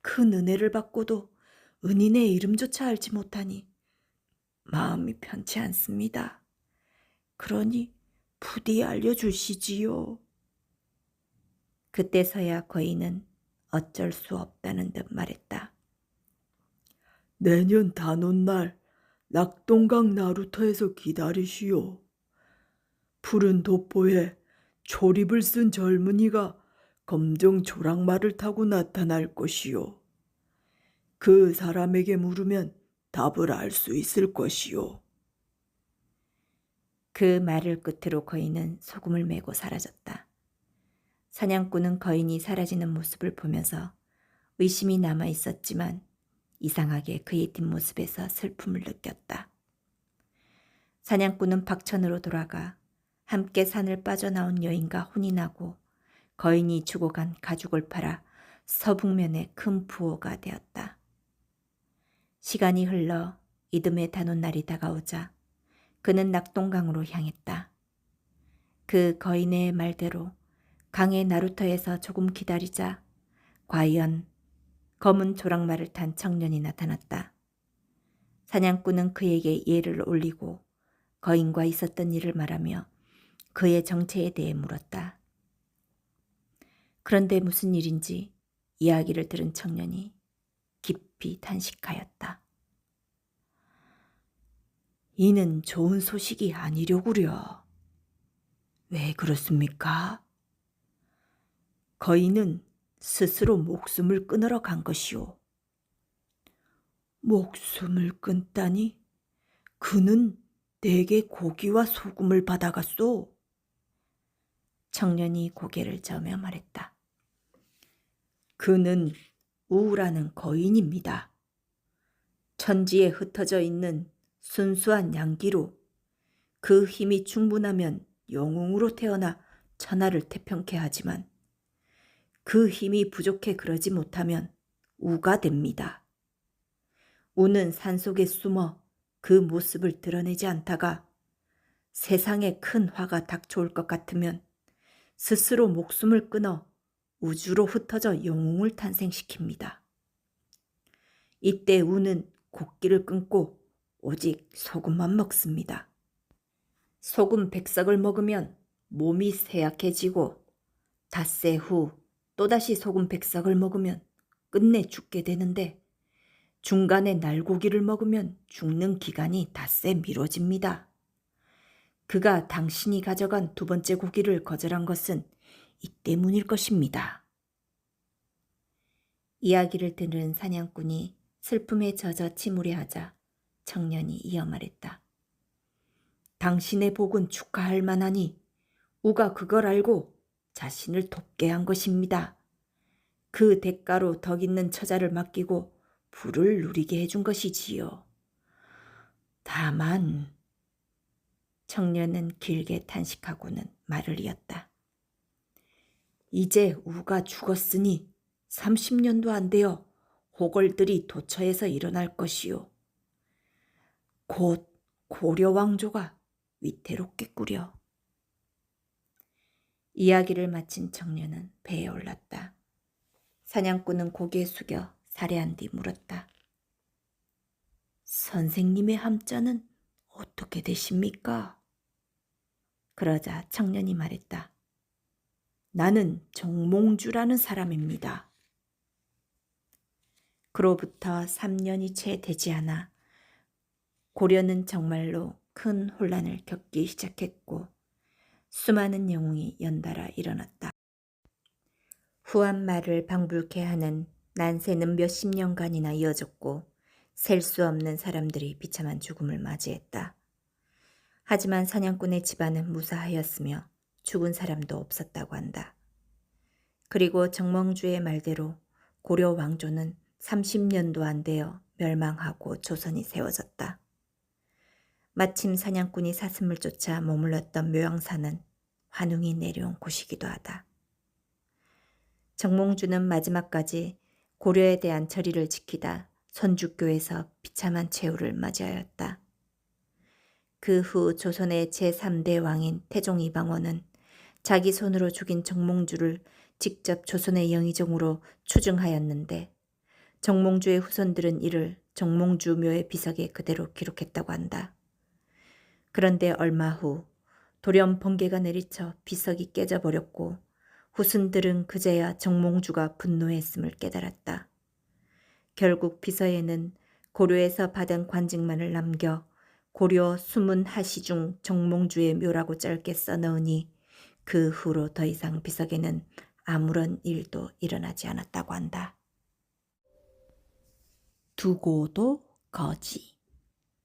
큰 은혜를 받고도 은인의 이름조차 알지 못하니 마음이 편치 않습니다. 그러니 부디 알려주시지요. 그때서야 거인은 어쩔 수 없다는 듯 말했다. 내년 단오날 낙동강 나루터에서 기다리시오. 푸른 도포에 초립을 쓴 젊은이가 검정 조랑말을 타고 나타날 것이요. 그 사람에게 물으면 답을 알 수 있을 것이요. 그 말을 끝으로 거인은 소금을 메고 사라졌다. 사냥꾼은 거인이 사라지는 모습을 보면서 의심이 남아 있었지만 이상하게 그의 뒷모습에서 슬픔을 느꼈다. 사냥꾼은 박천으로 돌아가 함께 산을 빠져나온 여인과 혼이 나고 거인이 주고 간 가죽을 팔아 서북면에 큰 부호가 되었다. 시간이 흘러 이듬해 단오날이 다가오자 그는 낙동강으로 향했다. 그 거인의 말대로 강의 나루터에서 조금 기다리자 과연 검은 조랑말을 탄 청년이 나타났다. 사냥꾼은 그에게 예를 올리고 거인과 있었던 일을 말하며 그의 정체에 대해 물었다. 그런데 무슨 일인지 이야기를 들은 청년이 깊이 탄식하였다. 이는 좋은 소식이 아니려구려. 왜 그렇습니까? 거인은 스스로 목숨을 끊으러 간 것이오. 목숨을 끊다니? 그는 내게 고기와 소금을 받아갔소. 청년이 고개를 저으며 말했다. 그는 우라는 거인입니다. 천지에 흩어져 있는 순수한 양기로 그 힘이 충분하면 영웅으로 태어나 천하를 태평케 하지만 그 힘이 부족해 그러지 못하면 우가 됩니다. 우는 산속에 숨어 그 모습을 드러내지 않다가 세상에 큰 화가 닥쳐올 것 같으면 스스로 목숨을 끊어 우주로 흩어져 영웅을 탄생시킵니다. 이때 우는 곡기를 끊고 오직 소금만 먹습니다. 소금 백석을 먹으면 몸이 쇠약해지고 닷새 후 또다시 소금 백석을 먹으면 끝내 죽게 되는데 중간에 날고기를 먹으면 죽는 기간이 닷새 미뤄집니다. 그가 당신이 가져간 두 번째 고기를 거절한 것은 이 때문일 것입니다. 이야기를 들은 사냥꾼이 슬픔에 젖어 침울해하자 청년이 이어 말했다. 당신의 복은 축하할 만하니 우가 그걸 알고 자신을 돕게 한 것입니다. 그 대가로 덕 있는 처자를 맡기고 부를 누리게 해준 것이지요. 다만 청년은 길게 탄식하고는 말을 이었다. 이제 우가 죽었으니 30년도 안 되어 호걸들이 도처에서 일어날 것이요. 곧 고려 왕조가 위태롭겠구려. 이야기를 마친 청년은 배에 올랐다. 사냥꾼은 고개 숙여 살해한 뒤 물었다. 선생님의 함자는 어떻게 되십니까? 그러자 청년이 말했다. 나는 정몽주라는 사람입니다. 그로부터 3년이 채 되지 않아 고려는 정말로 큰 혼란을 겪기 시작했고 수많은 영웅이 연달아 일어났다. 후한 말을 방불케 하는 난세는 몇십 년간이나 이어졌고 셀 수 없는 사람들이 비참한 죽음을 맞이했다. 하지만 사냥꾼의 집안은 무사하였으며 죽은 사람도 없었다고 한다. 그리고 정몽주의 말대로 고려 왕조는 30년도 안 되어 멸망하고 조선이 세워졌다. 마침 사냥꾼이 사슴을 쫓아 머물렀던 묘양사는 환웅이 내려온 곳이기도 하다. 정몽주는 마지막까지 고려에 대한 절의를 지키다 선주교에서 비참한 최후를 맞이하였다. 그 후 조선의 제3대 왕인 태종 이방원은 자기 손으로 죽인 정몽주를 직접 조선의 영의정으로 추증하였는데 정몽주의 후손들은 이를 정몽주 묘의 비석에 그대로 기록했다고 한다. 그런데 얼마 후 돌연 번개가 내리쳐 비석이 깨져버렸고 후손들은 그제야 정몽주가 분노했음을 깨달았다. 결국 비서에는 고려에서 받은 관직만을 남겨 고려 수문 하시 중 정몽주의 묘라고 짧게 써넣으니 그 후로 더 이상 비석에는 아무런 일도 일어나지 않았다고 한다. 두고도 거지.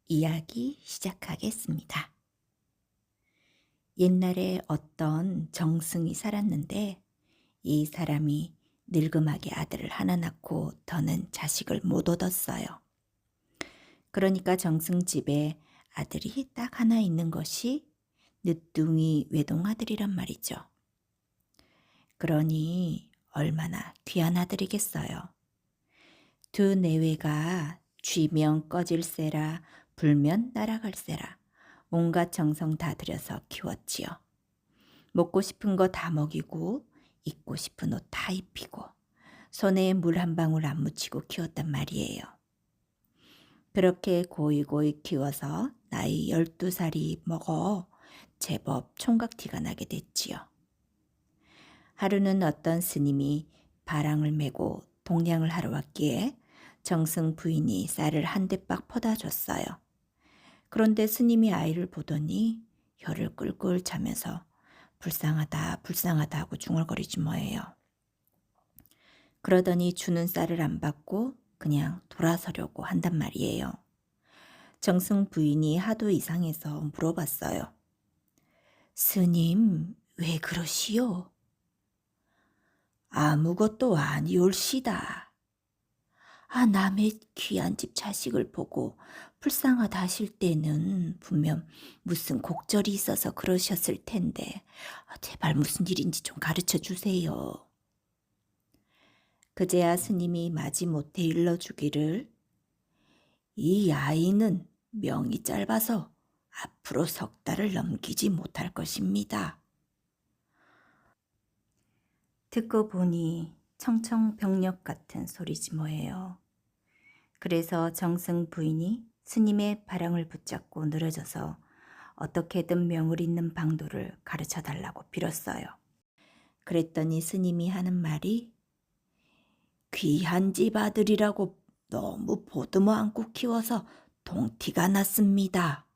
이야기 시작하겠습니다. 옛날에 어떤 정승이 살았는데 이 사람이 늙음하게 아들을 하나 낳고 더는 자식을 못 얻었어요. 그러니까 정승 집에 아들이 딱 하나 있는 것이 늦둥이 외동아들이란 말이죠. 그러니 얼마나 귀한 아들이겠어요. 두 내외가 쥐면 꺼질세라 불면 날아갈세라 온갖 정성 다 들여서 키웠지요. 먹고 싶은 거 다 먹이고 입고 싶은 옷 다 입히고 손에 물 한 방울 안 묻히고 키웠단 말이에요. 그렇게 고이고이 키워서 나이 12살이 먹어 제법 총각티가 나게 됐지요. 하루는 어떤 스님이 바랑을 메고 동냥을 하러 왔기에 정승 부인이 쌀을 한 대박 퍼다 줬어요. 그런데 스님이 아이를 보더니 혀를 끌끌 차면서 불쌍하다 불쌍하다 하고 중얼거리지 뭐예요. 그러더니 주는 쌀을 안 받고 그냥 돌아서려고 한단 말이에요. 정승 부인이 하도 이상해서 물어봤어요. 스님, 왜 그러시오? 아무것도 아니올시다. 남의 귀한 집 자식을 보고 불쌍하다 하실 때는 분명 무슨 곡절이 있어서 그러셨을 텐데 제발 무슨 일인지 좀 가르쳐 주세요. 그제야 스님이 마지못해 일러주기를 이 아이는 명이 짧아서 앞으로 석 달을 넘기지 못할 것입니다. 듣고 보니 청청병력 같은 소리지 뭐예요. 그래서 정승 부인이 스님의 바랑을 붙잡고 늘어져서 어떻게든 명을 잇는 방도를 가르쳐 달라고 빌었어요. 그랬더니 스님이 하는 말이 귀한 집 아들이라고 너무 보듬어 안고 키워서 동티가 났습니다.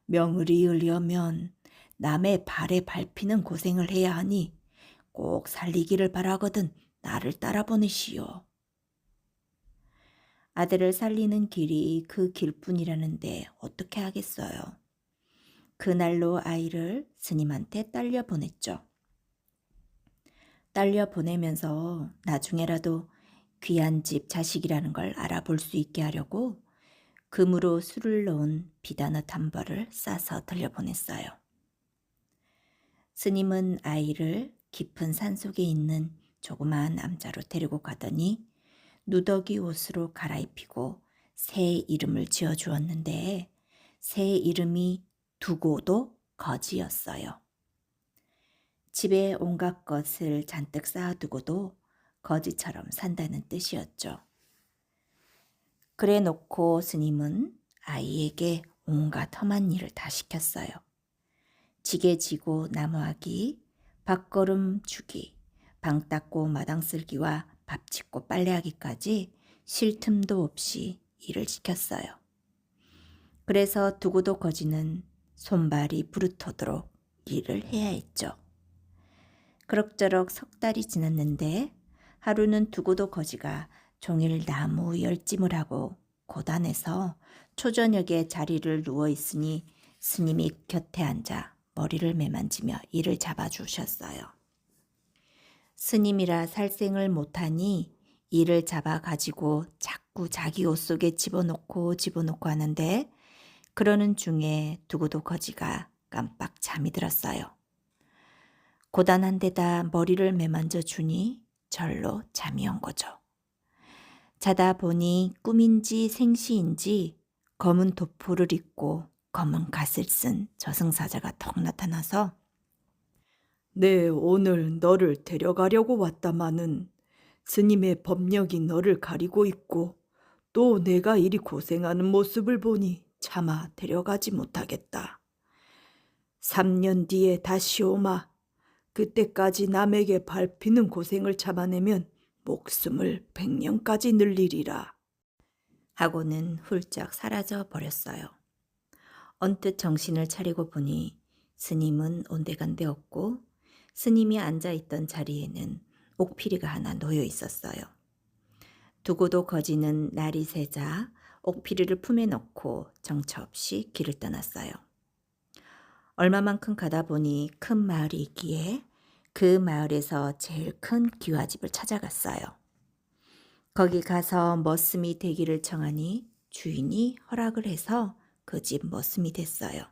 명을 이으려면 남의 발에 밟히는 고생을 해야 하니 꼭 살리기를 바라거든 나를 따라 보내시오. 아들을 살리는 길이 그 길뿐이라는데 어떻게 하겠어요. 그날로 아이를 스님한테 딸려 보냈죠. 딸려 보내면서 나중에라도 귀한 집 자식이라는 걸 알아볼 수 있게 하려고 금으로 술을 넣은 비단옷 한 벌을 싸서 들려보냈어요. 스님은 아이를 깊은 산속에 있는 조그마한 남자로 데리고 가더니 누더기 옷으로 갈아입히고 새 이름을 지어주었는데 새 이름이 두고도 거지였어요. 집에 온갖 것을 잔뜩 쌓아두고도 거지처럼 산다는 뜻이었죠. 그래 놓고 스님은 아이에게 온갖 험한 일을 다 시켰어요. 지게 지고 나무하기, 밥걸음 주기, 방 닦고 마당 쓸기와 밥 짓고 빨래하기까지 쉴 틈도 없이 일을 시켰어요. 그래서 두고도 거지는 손발이 부르터도록 일을 해야 했죠. 그럭저럭 석 달이 지났는데 하루는 두고도 거지가 종일 나무 열짐을 하고 고단해서 초저녁에 자리를 누워 있으니 스님이 곁에 앉아 머리를 매만지며 이를 잡아주셨어요. 스님이라 살생을 못하니 이를 잡아가지고 자꾸 자기 옷 속에 집어넣고 하는데 그러는 중에 두고도 거지가 깜빡 잠이 들었어요. 고단한 데다 머리를 매만져 주니 절로 잠이 온 거죠. 자다 보니 꿈인지 생시인지 검은 도포를 입고 검은 갓을 쓴 저승사자가 턱 나타나서 네, 오늘 너를 데려가려고 왔다마는 스님의 법력이 너를 가리고 있고 또 내가 이리 고생하는 모습을 보니 차마 데려가지 못하겠다. 3년 뒤에 다시 오마. 그때까지 남에게 밟히는 고생을 참아내면 목숨을 100년까지 늘리리라. 하고는 훌쩍 사라져 버렸어요. 언뜻 정신을 차리고 보니 스님은 온데간데 없고 스님이 앉아있던 자리에는 옥피리가 하나 놓여 있었어요. 두고도 거지는 날이 새자 옥피리를 품에 넣고 정처 없이 길을 떠났어요. 얼마만큼 가다 보니 큰 마을이 있기에 그 마을에서 제일 큰 기와집을 찾아갔어요. 거기 가서 머슴이 되기를 청하니 주인이 허락을 해서 그 집 머슴이 됐어요.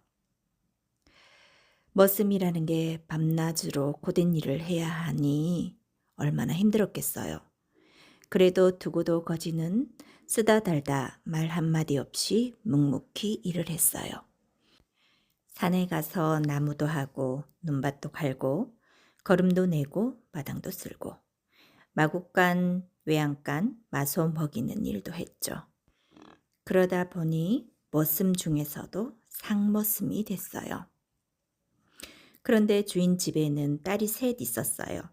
머슴이라는 게 밤낮으로 고된 일을 해야 하니 얼마나 힘들었겠어요. 그래도 두고도 거지는 쓰다 달다 말 한마디 없이 묵묵히 일을 했어요. 산에 가서 나무도 하고 눈밭도 갈고 거름도 내고 마당도 쓸고 마구간 외양간 마소 먹이는 일도 했죠. 그러다 보니 머슴 중에서도 상머슴이 됐어요. 그런데 주인 집에는 딸이 셋 있었어요.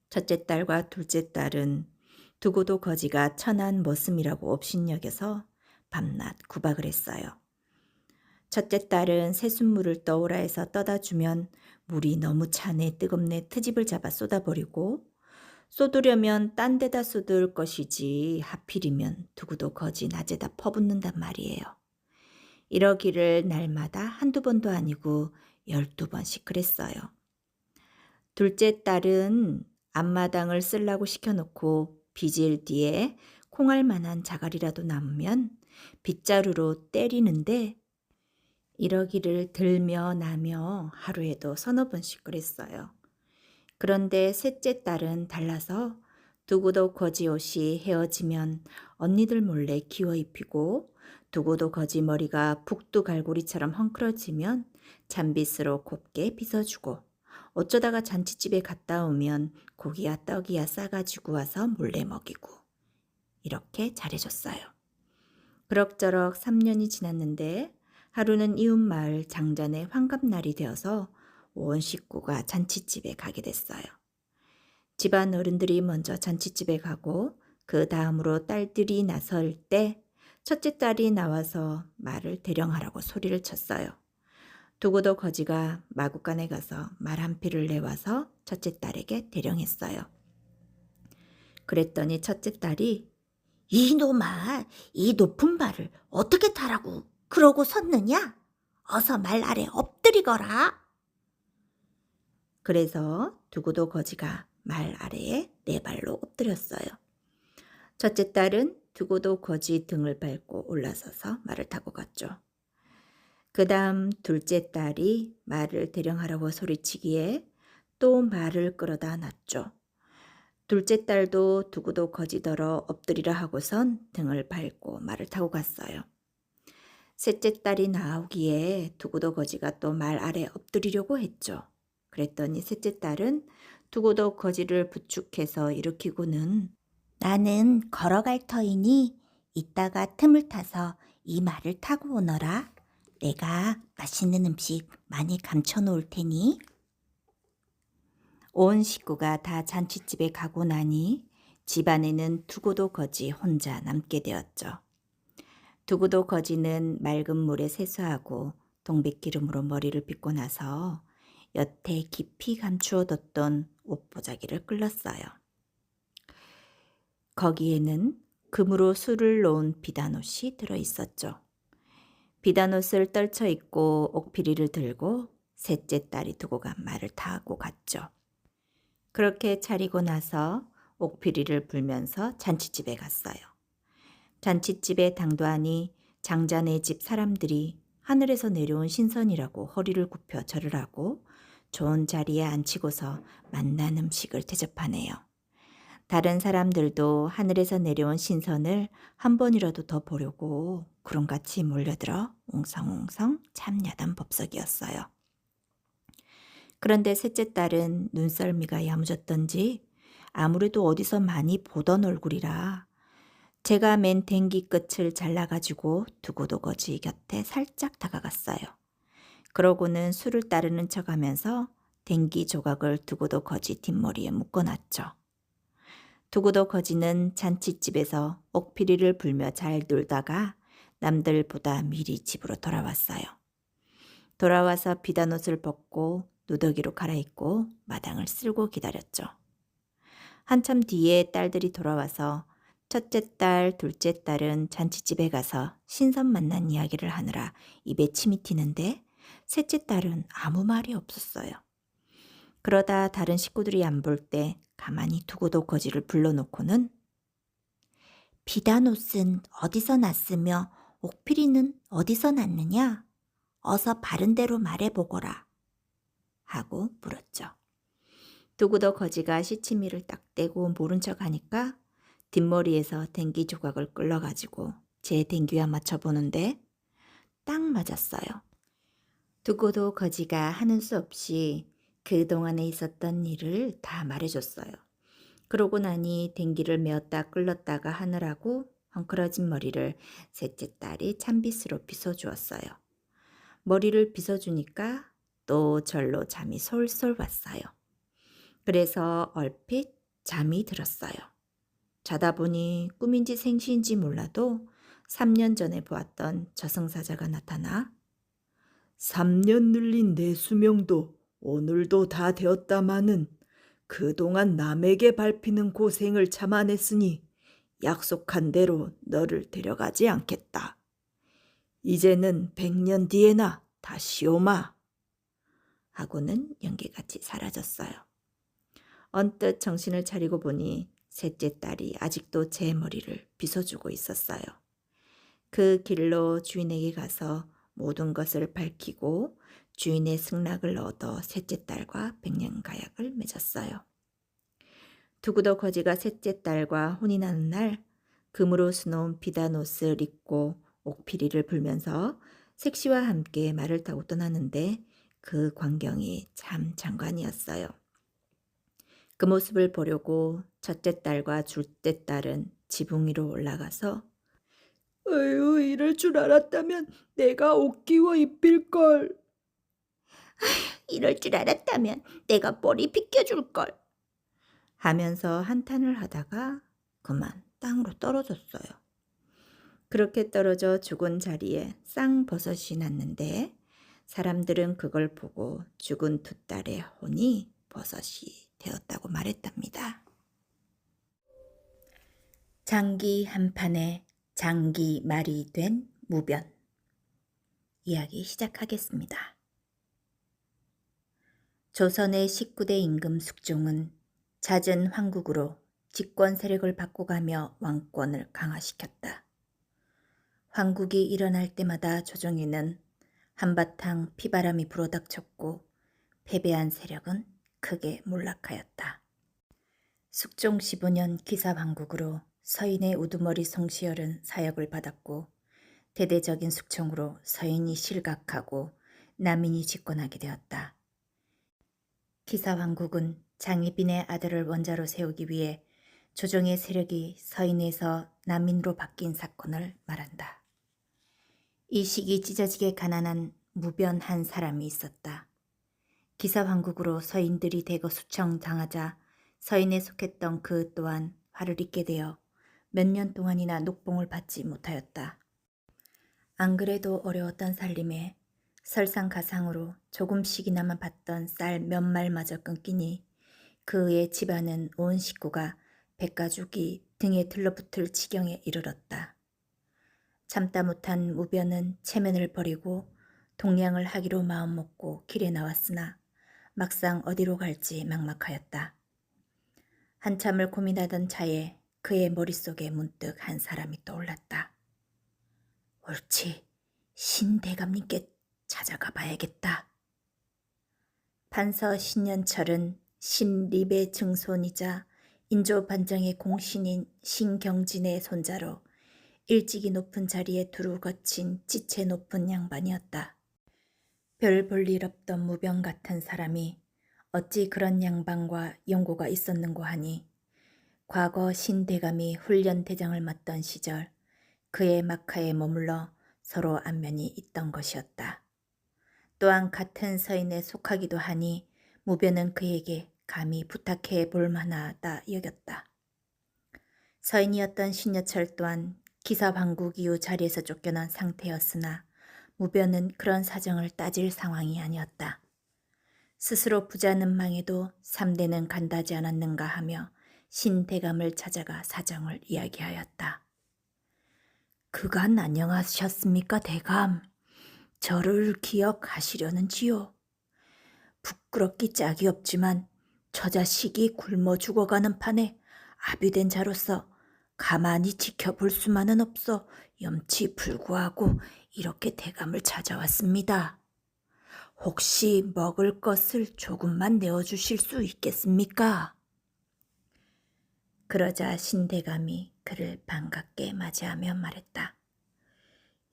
첫째 딸과 둘째 딸은 두고도 거지가 천한 머슴이라고 업신여겨서 밤낮 구박을 했어요. 첫째 딸은 새순물을 떠오라 해서 떠다 주면 물이 너무 차네 뜨겁네 트집을 잡아 쏟아버리고 쏟으려면 딴 데다 쏟을 것이지 하필이면 두고도 거지 낮에다 퍼붓는단 말이에요. 이러기를 날마다 한두 번도 아니고 12번씩 그랬어요. 둘째 딸은 앞마당을 쓰려고 시켜놓고 빚을 뒤에 콩알 만한 자갈이라도 남으면 빗자루로 때리는데 이러기를 들며 나며 하루에도 서너 번씩 그랬어요. 그런데 셋째 딸은 달라서 두고도 거지 옷이 헤어지면 언니들 몰래 기워 입히고 두고도 거지 머리가 북두갈고리처럼 헝클어지면 잔빗으로 곱게 빗어주고 어쩌다가 잔치집에 갔다 오면 고기야 떡이야 싸가지고 와서 몰래 먹이고 이렇게 잘해줬어요. 그럭저럭 3년이 지났는데 하루는 이웃 마을 장잔의 환갑날이 되어서 온 식구가 잔칫집에 가게 됐어요. 집안 어른들이 먼저 잔칫집에 가고 그 다음으로 딸들이 나설 때 첫째 딸이 나와서 말을 대령하라고 소리를 쳤어요. 두고도 거지가 마구간에 가서 말 한 피를 내와서 첫째 딸에게 대령했어요. 그랬더니 첫째 딸이 이놈아, 이 높은 말을 어떻게 타라고 그러고 섰느냐? 어서 말 아래 엎드리거라. 그래서 두고도 거지가 말 아래에 네 발로 엎드렸어요. 첫째 딸은 두고도 거지 등을 밟고 올라서서 말을 타고 갔죠. 그 다음 둘째 딸이 말을 대령하라고 소리치기에 또 말을 끌어다 놨죠. 둘째 딸도 두고도 거지더러 엎드리라 하고선 등을 밟고 말을 타고 갔어요. 셋째 딸이 나오기에 두고도 거지가 또 말 아래 엎드리려고 했죠. 그랬더니 셋째 딸은 두고도 거지를 부축해서 일으키고는 나는 걸어갈 터이니 이따가 틈을 타서 이 말을 타고 오너라. 내가 맛있는 음식 많이 감춰 놓을 테니. 온 식구가 다 잔칫집에 가고 나니 집안에는 두고도 거지 혼자 남게 되었죠. 두고도 거지는 맑은 물에 세수하고 동백기름으로 머리를 빗고 나서 여태 깊이 감추어 뒀던 옷보자기를 끌렀어요. 거기에는 금으로 술을 놓은 비단옷이 들어있었죠. 비단옷을 떨쳐 입고 옥피리를 들고 셋째 딸이 두고 간 말을 타고 갔죠. 그렇게 차리고 나서 옥피리를 불면서 잔치집에 갔어요. 잔치집에 당도하니 장자네 집 사람들이 하늘에서 내려온 신선이라고 허리를 굽혀 절을 하고 좋은 자리에 앉히고서 맛난 음식을 대접하네요. 다른 사람들도 하늘에서 내려온 신선을 한 번이라도 더 보려고 구름같이 몰려들어 웅성웅성 참 야단 법석이었어요. 그런데 셋째 딸은 눈썰미가 야무졌던지 아무래도 어디서 많이 보던 얼굴이라 제가 맨 댕기 끝을 잘라가지고 두고도 거지 곁에 살짝 다가갔어요. 그러고는 술을 따르는 척하면서 댕기 조각을 두고도 거지 뒷머리에 묶어놨죠. 두고도 거지는 잔칫집에서 옥피리를 불며 잘 놀다가 남들보다 미리 집으로 돌아왔어요. 돌아와서 비단옷을 벗고 누더기로 갈아입고 마당을 쓸고 기다렸죠. 한참 뒤에 딸들이 돌아와서 첫째 딸, 둘째 딸은 잔치집에 가서 신선 만난 이야기를 하느라 입에 침이 튀는데 셋째 딸은 아무 말이 없었어요. 그러다 다른 식구들이 안 볼 때 가만히 두고도 거지를 불러놓고는 비단옷은 어디서 났으며 옥피리는 어디서 났느냐? 어서 바른 대로 말해보거라. 하고 물었죠. 두고도 거지가 시치미를 딱 떼고 모른 척 하니까 뒷머리에서 댕기 조각을 끌러가지고 제 댕기와 맞춰보는데 딱 맞았어요. 두고도 거지가 하는 수 없이 그동안에 있었던 일을 다 말해줬어요. 그러고 나니 댕기를 메었다 끌렀다가 하느라고 헝클어진 머리를 셋째 딸이 찬빗으로 빗어주었어요. 머리를 빗어주니까 또 절로 잠이 솔솔 왔어요. 그래서 얼핏 잠이 들었어요. 자다 보니 꿈인지 생시인지 몰라도 3년 전에 보았던 저승사자가 나타나 3년 늘린 내 수명도 오늘도 다 되었다마는 그동안 남에게 밟히는 고생을 참아냈으니 약속한 대로 너를 데려가지 않겠다. 이제는 100년 뒤에나 다시 오마. 하고는 연기같이 사라졌어요. 언뜻 정신을 차리고 보니 셋째 딸이 아직도 제 머리를 빗어주고 있었어요. 그 길로 주인에게 가서 모든 것을 밝히고 주인의 승낙을 얻어 셋째 딸과 백년가약을 맺었어요. 두고도 거지가 셋째 딸과 혼이 나는 날 금으로 수놓은 비단옷을 입고 옥피리를 불면서 색시와 함께 말을 타고 떠나는데 그 광경이 참 장관이었어요. 그 모습을 보려고 첫째 딸과 둘째 딸은 지붕 위로 올라가서 어휴, 이럴 줄 알았다면 내가 옷 끼워 입힐걸. 이럴 줄 알았다면 내가 머리 빗겨줄걸. 하면서 한탄을 하다가 그만 땅으로 떨어졌어요. 그렇게 떨어져 죽은 자리에 쌍버섯이 났는데 사람들은 그걸 보고 죽은 두 딸의 혼이 버섯이 되었다고 말했답니다. 장기 한판에 장기 말이 된 무변. 이야기 시작하겠습니다. 조선의 19대 임금 숙종은 잦은 황국으로 집권 세력을 바꿔가며 왕권을 강화시켰다. 황국이 일어날 때마다 조정에는 한바탕 피바람이 불어닥쳤고 패배한 세력은 크게 몰락하였다. 숙종 15년 기사왕국으로 서인의 우두머리 송시열은 사역을 받았고 대대적인 숙청으로 서인이 실각하고 남인이 집권하게 되었다. 기사왕국은 장희빈의 아들을 원자로 세우기 위해 조정의 세력이 서인에서 남인으로 바뀐 사건을 말한다. 이 시기 찢어지게 가난한 무변 한 사람이 있었다. 기사왕국으로 서인들이 대거 수청당하자 서인에 속했던 그 또한 화를 입게 되어 몇 년 동안이나 녹봉을 받지 못하였다. 안 그래도 어려웠던 살림에 설상가상으로 조금씩이나마 받던 쌀 몇 말마저 끊기니 그의 집안은 온 식구가 백가죽이 등에 들러붙을 지경에 이르렀다. 참다 못한 무변은 체면을 버리고 동량을 하기로 마음먹고 길에 나왔으나 막상 어디로 갈지 막막하였다. 한참을 고민하던 차에 그의 머릿속에 문득 한 사람이 떠올랐다. 옳지, 신대감님께 찾아가 봐야겠다. 판서 신년철은 신립의 증손이자 인조반정의 공신인 신경진의 손자로 일찍이 높은 자리에 두루 거친 지체 높은 양반이었다. 별 볼 일 없던 무병 같은 사람이 어찌 그런 양반과 연고가 있었는고 하니 과거 신대감이 훈련대장을 맡던 시절 그의 막하에 머물러 서로 안면이 있던 것이었다. 또한 같은 서인에 속하기도 하니 무변은 그에게 감히 부탁해 볼 만하다 여겼다. 서인이었던 신여철 또한 기사왕국 이후 자리에서 쫓겨난 상태였으나 무변은 그런 사정을 따질 상황이 아니었다. 스스로 부자는 망해도 3대는 간다지 않았는가 하며 신대감을 찾아가 사정을 이야기하였다. 그간 안녕하셨습니까, 대감? 저를 기억하시려는지요? 부끄럽기 짝이 없지만 저 자식이 굶어 죽어가는 판에 아비된 자로서 가만히 지켜볼 수만은 없어 염치불구하고 이렇게 대감을 찾아왔습니다. 혹시 먹을 것을 조금만 내어주실 수 있겠습니까? 그러자 신대감이 그를 반갑게 맞이하며 말했다.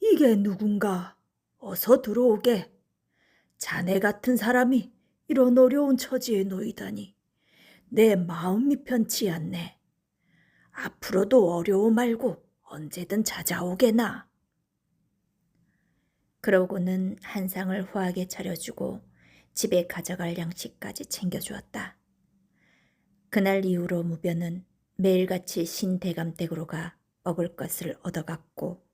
이게 누군가? 어서 들어오게. 자네 같은 사람이 이런 어려운 처지에 놓이다니 내 마음이 편치 않네. 앞으로도 어려워 말고 언제든 찾아오게나. 그러고는 한 상을 후하게 차려주고 집에 가져갈 양식까지 챙겨주었다. 그날 이후로 무변은 매일같이 신대감 댁으로 가 먹을 것을 얻어갔고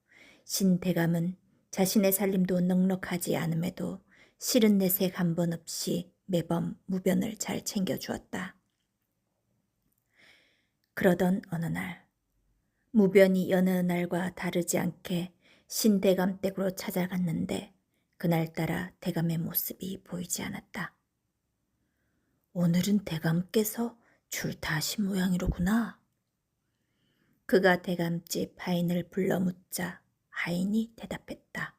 신대감은 자신의 살림도 넉넉하지 않음에도 싫은 내색 한 번 없이 매번 무변을 잘 챙겨주었다. 그러던 어느 날 무변이 여느 날과 다르지 않게 신대감 댁으로 찾아갔는데 그날따라 대감의 모습이 보이지 않았다. 오늘은 대감께서 출타하신 모양이로구나. 그가 대감집 하인을 불러 묻자 하인이 대답했다.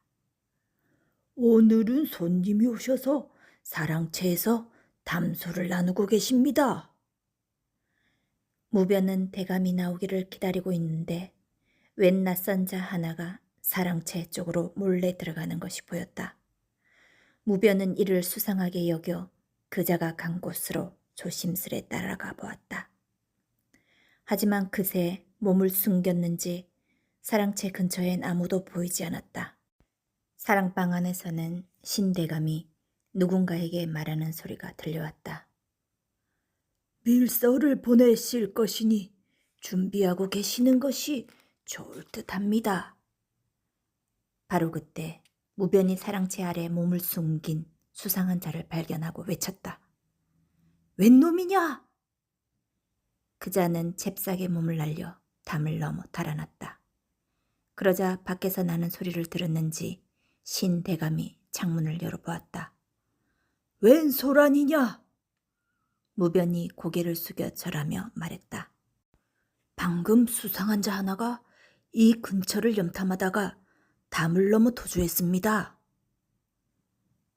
오늘은 손님이 오셔서 사랑채에서 담소를 나누고 계십니다. 무변은 대감이 나오기를 기다리고 있는데 웬 낯선 자 하나가 사랑채 쪽으로 몰래 들어가는 것이 보였다. 무변은 이를 수상하게 여겨 그자가 간 곳으로 조심스레 따라가 보았다. 하지만 그새 몸을 숨겼는지 사랑채 근처엔 아무도 보이지 않았다. 사랑방 안에서는 신대감이 누군가에게 말하는 소리가 들려왔다. 밀서를 보내실 것이니 준비하고 계시는 것이 좋을 듯합니다. 바로 그때 무변이 사랑채 아래 몸을 숨긴 수상한 자를 발견하고 외쳤다. 웬 놈이냐? 그 자는 잽싸게 몸을 날려 담을 넘어 달아났다. 그러자 밖에서 나는 소리를 들었는지 신대감이 창문을 열어보았다. 웬 소란이냐? 무변이 고개를 숙여 절하며 말했다. 방금 수상한 자 하나가 이 근처를 염탐하다가 담을 넘어 도주했습니다.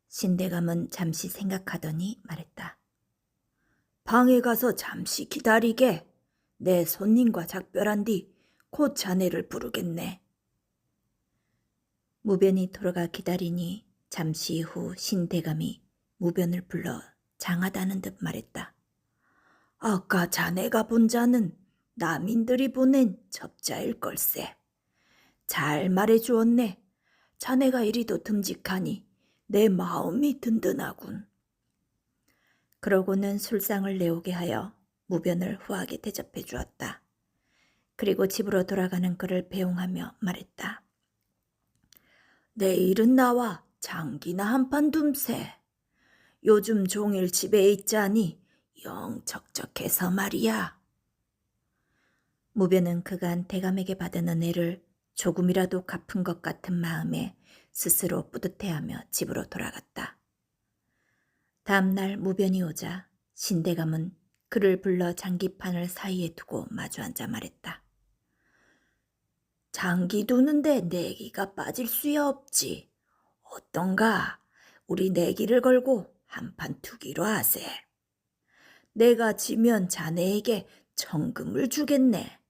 신대감은 잠시 생각하더니 말했다. 방에 가서 잠시 기다리게. 내 손님과 작별한 뒤 곧 자네를 부르겠네. 무변이 돌아가 기다리니 잠시 후 신대감이 무변을 불러 장하다는 듯 말했다. 아까 자네가 본 자는 남인들이 보낸 접자일 걸세. 잘 말해주었네. 자네가 이리도 듬직하니 내 마음이 든든하군. 그러고는 술상을 내오게 하여 무변을 후하게 대접해 주었다. 그리고 집으로 돌아가는 그를 배웅하며 말했다. 내일은 나와 장기나 한판 둠세. 요즘 종일 집에 있자니 영 적적해서 말이야. 무변은 그간 대감에게 받은 은혜를 조금이라도 갚은 것 같은 마음에 스스로 뿌듯해하며 집으로 돌아갔다. 다음날 무변이 오자 신대감은 그를 불러 장기판을 사이에 두고 마주 앉아 말했다. 장기 두는데 내기가 빠질 수야 없지. 어떤가? 우리 내기를 걸고 한판 투기로 하세. 내가 지면 자네에게 청금을 주겠네.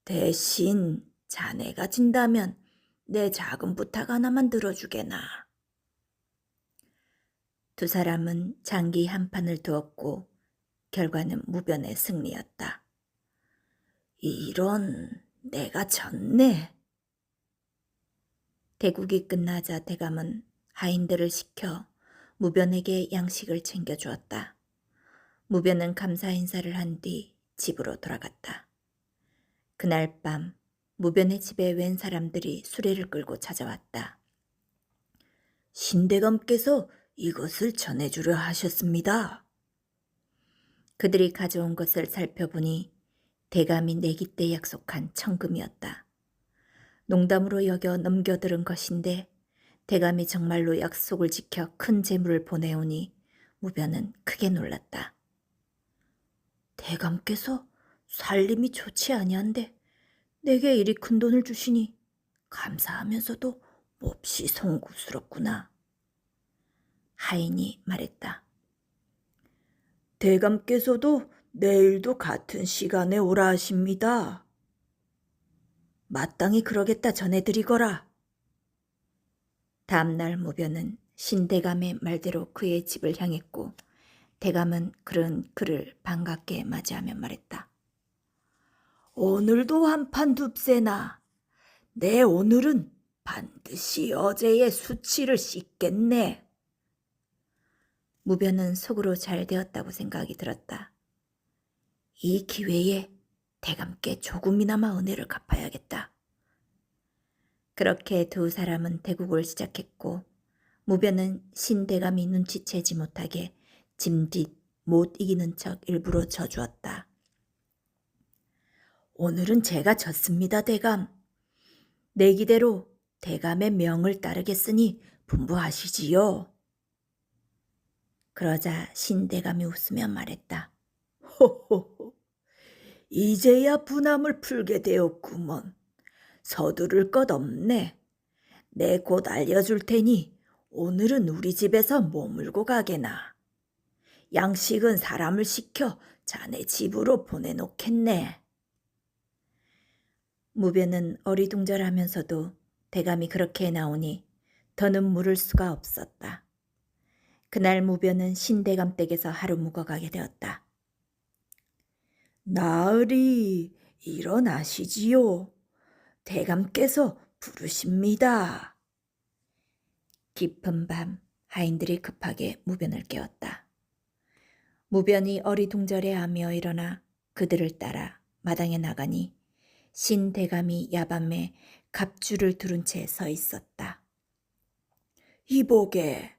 대신 자네가 진다면 내 작은 부탁 하나만 들어주게나. 두 사람은 장기 한 판을 두었고 결과는 무변의 승리였다. 이런, 내가 졌네. 대국이 끝나자 대감은 하인들을 시켜 무변에게 양식을 챙겨주었다. 무변은 감사 인사를 한 뒤 집으로 돌아갔다. 그날 밤 무변의 집에 웬 사람들이 수레를 끌고 찾아왔다. 신대감께서 이것을 전해주려 하셨습니다. 그들이 가져온 것을 살펴보니 대감이 내기 때 약속한 청금이었다. 농담으로 여겨 넘겨들은 것인데 대감이 정말로 약속을 지켜 큰 재물을 보내오니 무변은 크게 놀랐다. 대감께서 살림이 좋지 아니한데 내게 이리 큰 돈을 주시니 감사하면서도 몹시 송구스럽구나. 하인이 말했다. 대감께서도 내일도 같은 시간에 오라 하십니다. 마땅히 그러겠다 전해드리거라. 다음날 무변은 신대감의 말대로 그의 집을 향했고 대감은 그를 반갑게 맞이하며 말했다. 오늘도 한판 둡세나. 내 오늘은 반드시 어제의 수치를 씻겠네. 무변은 속으로 잘 되었다고 생각이 들었다. 이 기회에 대감께 조금이나마 은혜를 갚아야겠다. 그렇게 두 사람은 대국을 시작했고 무변은 신대감이 눈치채지 못하게 짐짓 못 이기는 척 일부러 져주었다. 오늘은 제가 졌습니다, 대감. 내기대로 대감의 명을 따르겠으니 분부하시지요. 그러자 신대감이 웃으며 말했다. 호호호, 이제야 분함을 풀게 되었구먼. 서두를 것 없네. 내 곧 알려줄 테니 오늘은 우리 집에서 머물고 가게나. 양식은 사람을 시켜 자네 집으로 보내놓겠네. 무변은 어리둥절하면서도 대감이 그렇게 나오니 더는 물을 수가 없었다. 그날 무변은 신대감 댁에서 하루 묵어가게 되었다. 나으리, 일어나시지요. 대감께서 부르십니다. 깊은 밤 하인들이 급하게 무변을 깨웠다. 무변이 어리둥절해하며 일어나 그들을 따라 마당에 나가니 신대감이 야밤에 갑주를 두른 채 서 있었다. 이보게,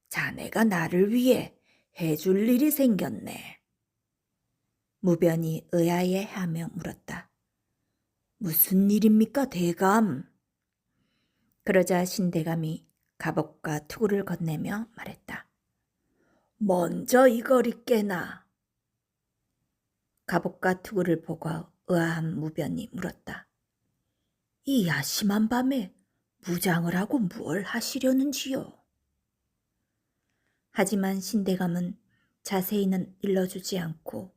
자네가 나를 위해 해줄 일이 생겼네. 무변이 의아해하며 물었다. 무슨 일입니까, 대감? 그러자 신대감이 갑옷과 투구를 건네며 말했다. 먼저 이거리 깨나. 갑옷과 투구를 보고 의아한 무변이 물었다. 이 야심한 밤에 무장을 하고 뭘 하시려는지요? 하지만 신대감은 자세히는 일러주지 않고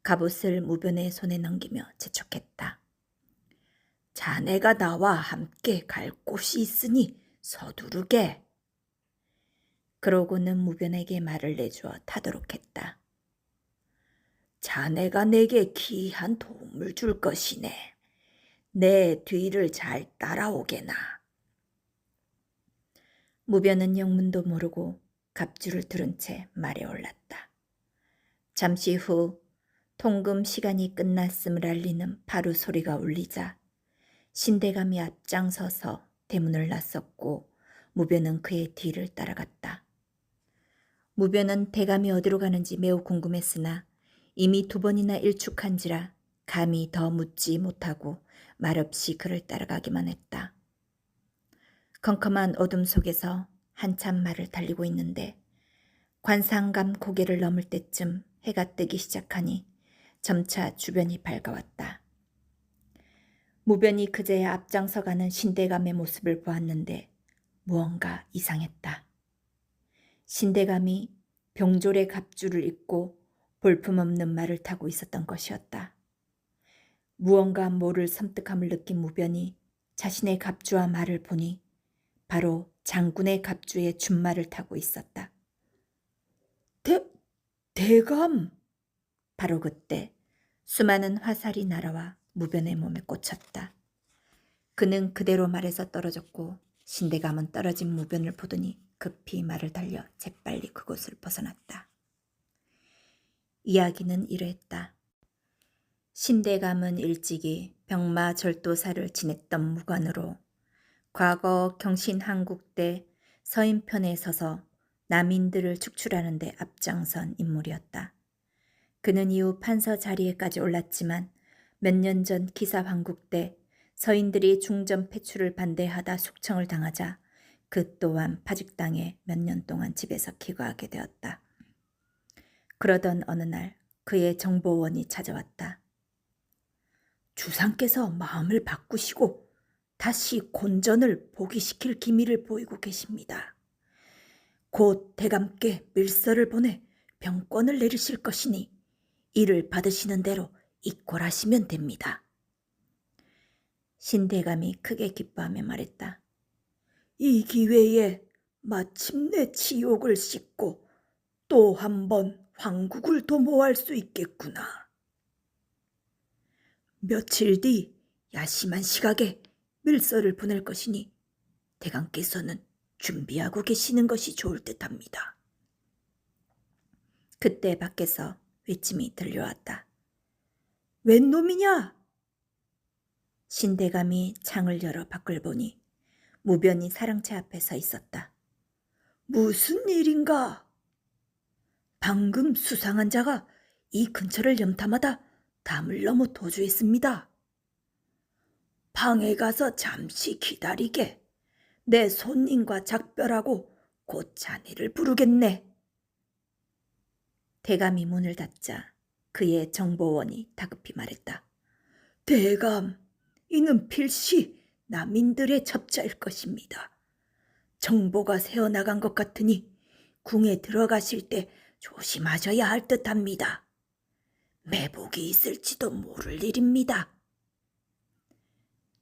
갑옷을 무변의 손에 넘기며 재촉했다. 자네가 나와 함께 갈 곳이 있으니 서두르게. 그러고는 무변에게 말을 내주어 타도록 했다. 자네가 내게 귀한 도움을 줄 것이네. 내 뒤를 잘 따라오게나. 무변은 영문도 모르고 갑주를 두른 채 말에 올랐다. 잠시 후 통금 시간이 끝났음을 알리는 바루 소리가 울리자 신대감이 앞장서서 대문을 나섰고 무변은 그의 뒤를 따라갔다. 무변은 대감이 어디로 가는지 매우 궁금했으나 이미 2번이나 일축한지라 감히 더 묻지 못하고 말없이 그를 따라가기만 했다. 컴컴한 어둠 속에서 한참 말을 달리고 있는데 관상감 고개를 넘을 때쯤 해가 뜨기 시작하니 점차 주변이 밝아왔다. 무변이 그제야 앞장서가는 신대감의 모습을 보았는데 무언가 이상했다. 신대감이 병졸의 갑주를 입고 볼품없는 말을 타고 있었던 것이었다. 무언가 모를 섬뜩함을 느낀 무변이 자신의 갑주와 말을 보니 바로 장군의 갑주의 준말을 타고 있었다. 대감! 바로 그때 수많은 화살이 날아와 무변의 몸에 꽂혔다. 그는 그대로 말에서 떨어졌고 신대감은 떨어진 무변을 보더니 급히 말을 달려 재빨리 그곳을 벗어났다. 이야기는 이러했다. 신대감은 일찍이 병마 절도사를 지냈던 무관으로 과거 경신 한국 때 서인편에 서서 남인들을 축출하는 데 앞장선 인물이었다. 그는 이후 판서 자리에까지 올랐지만 몇 년 전 기사황국 때 서인들이 중전 폐출을 반대하다 숙청을 당하자 그 또한 파직당해 몇 년 동안 집에서 기거하게 되었다. 그러던 어느 날 그의 정보원이 찾아왔다. 주상께서 마음을 바꾸시고 다시 곤전을 복위시킬 기미를 보이고 계십니다. 곧 대감께 밀서를 보내 병권을 내리실 것이니 이를 받으시는 대로 이꼴하시면 됩니다. 신대감이 크게 기뻐하며 말했다. 이 기회에 마침내 치욕을 씻고 또 한 번 황국을 도모할 수 있겠구나. 며칠 뒤 야심한 시각에 밀서를 보낼 것이니 대감께서는 준비하고 계시는 것이 좋을 듯합니다. 그때 밖에서 외침이 들려왔다. 웬 놈이냐? 신대감이 창을 열어 밖을 보니 무변이 사랑채 앞에 서 있었다. 무슨 일인가? 방금 수상한 자가 이 근처를 염탐하다 담을 넘어 도주했습니다. 방에 가서 잠시 기다리게. 내 손님과 작별하고 곧 자네를 부르겠네. 대감이 문을 닫자 그의 정보원이 다급히 말했다. 대감, 이는 필시 남인들의 첩자일 것입니다. 정보가 새어나간 것 같으니 궁에 들어가실 때 조심하셔야 할 듯합니다. 매복이 있을지도 모를 일입니다.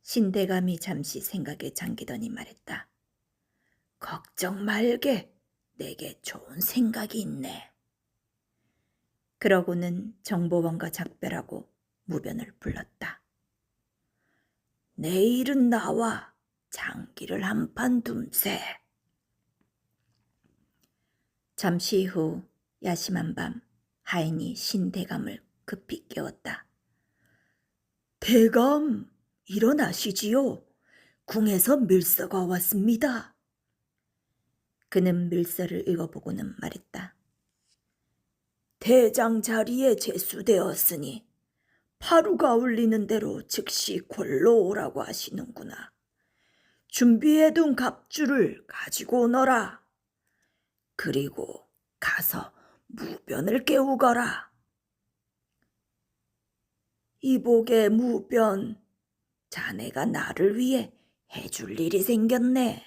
신대감이 잠시 생각에 잠기더니 말했다. 걱정 말게. 내게 좋은 생각이 있네. 그러고는 정보원과 작별하고 무변을 불렀다. 내일은 나와 장기를 한판 둠세. 잠시 후 야심한 밤 하인이 신대감을 급히 깨웠다. 대감, 일어나시지요. 궁에서 밀서가 왔습니다. 그는 밀서를 읽어보고는 말했다. 대장 자리에 제수되었으니 파루가 울리는 대로 즉시 골로 오라고 하시는구나. 준비해둔 갑주를 가지고 오너라. 그리고 가서 무변을 깨우거라. 이복의 무변, 자네가 나를 위해 해줄 일이 생겼네.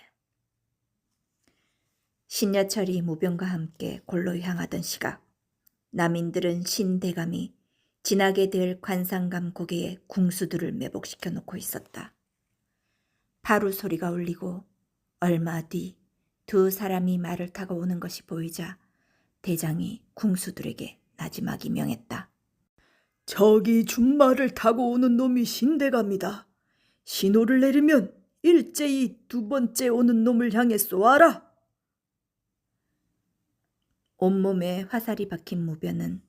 신여철이 무변과 함께 골로 향하던 시각, 남인들은 신대감이 지나게 될 관상감 고개에 궁수들을 매복시켜 놓고 있었다. 파루 소리가 울리고 얼마 뒤 두 사람이 말을 타고 오는 것이 보이자 대장이 궁수들에게 나지막이 명했다. 저기 준말을 타고 오는 놈이 신대감이다. 신호를 내리면 일제히 두 번째 오는 놈을 향해 쏘아라. 온몸에 화살이 박힌 무변은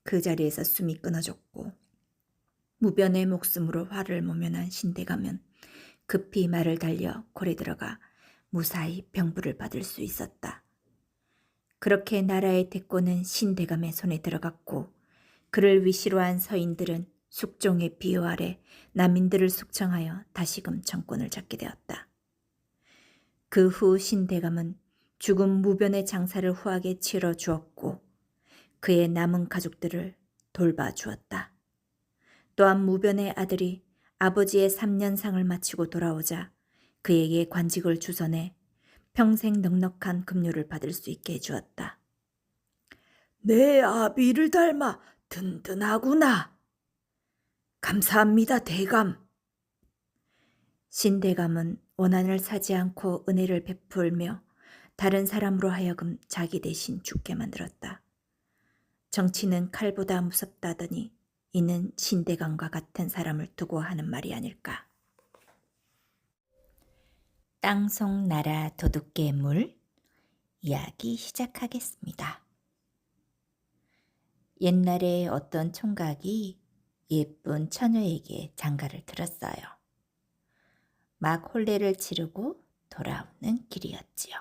그 자리에서 숨이 끊어졌고 무변의 목숨으로 화를 모면한 신대감은 급히 말을 달려 골에 들어가 무사히 병부를 받을 수 있었다. 그렇게 나라의 대권은 신대감의 손에 들어갔고 그를 위시로 한 서인들은 숙종의 비호 아래 남인들을 숙청하여 다시금 정권을 잡게 되었다. 그 후 신대감은 죽은 무변의 장사를 후하게 치러 주었고 그의 남은 가족들을 돌봐주었다. 또한 무변의 아들이 아버지의 3년상을 마치고 돌아오자 그에게 관직을 주선해 평생 넉넉한 급료를 받을 수 있게 해주었다. 내 아비를 닮아 든든하구나. 감사합니다, 대감. 신대감은 원한을 사지 않고 은혜를 베풀며 다른 사람으로 하여금 자기 대신 죽게 만들었다. 정치는 칼보다 무섭다더니 이는 신대감과 같은 사람을 두고 하는 말이 아닐까. 땅속 나라 도둑괴물 이야기 시작하겠습니다. 옛날에 어떤 총각이 예쁜 처녀에게 장가를 들었어요. 막 혼례를 치르고 돌아오는 길이었지요.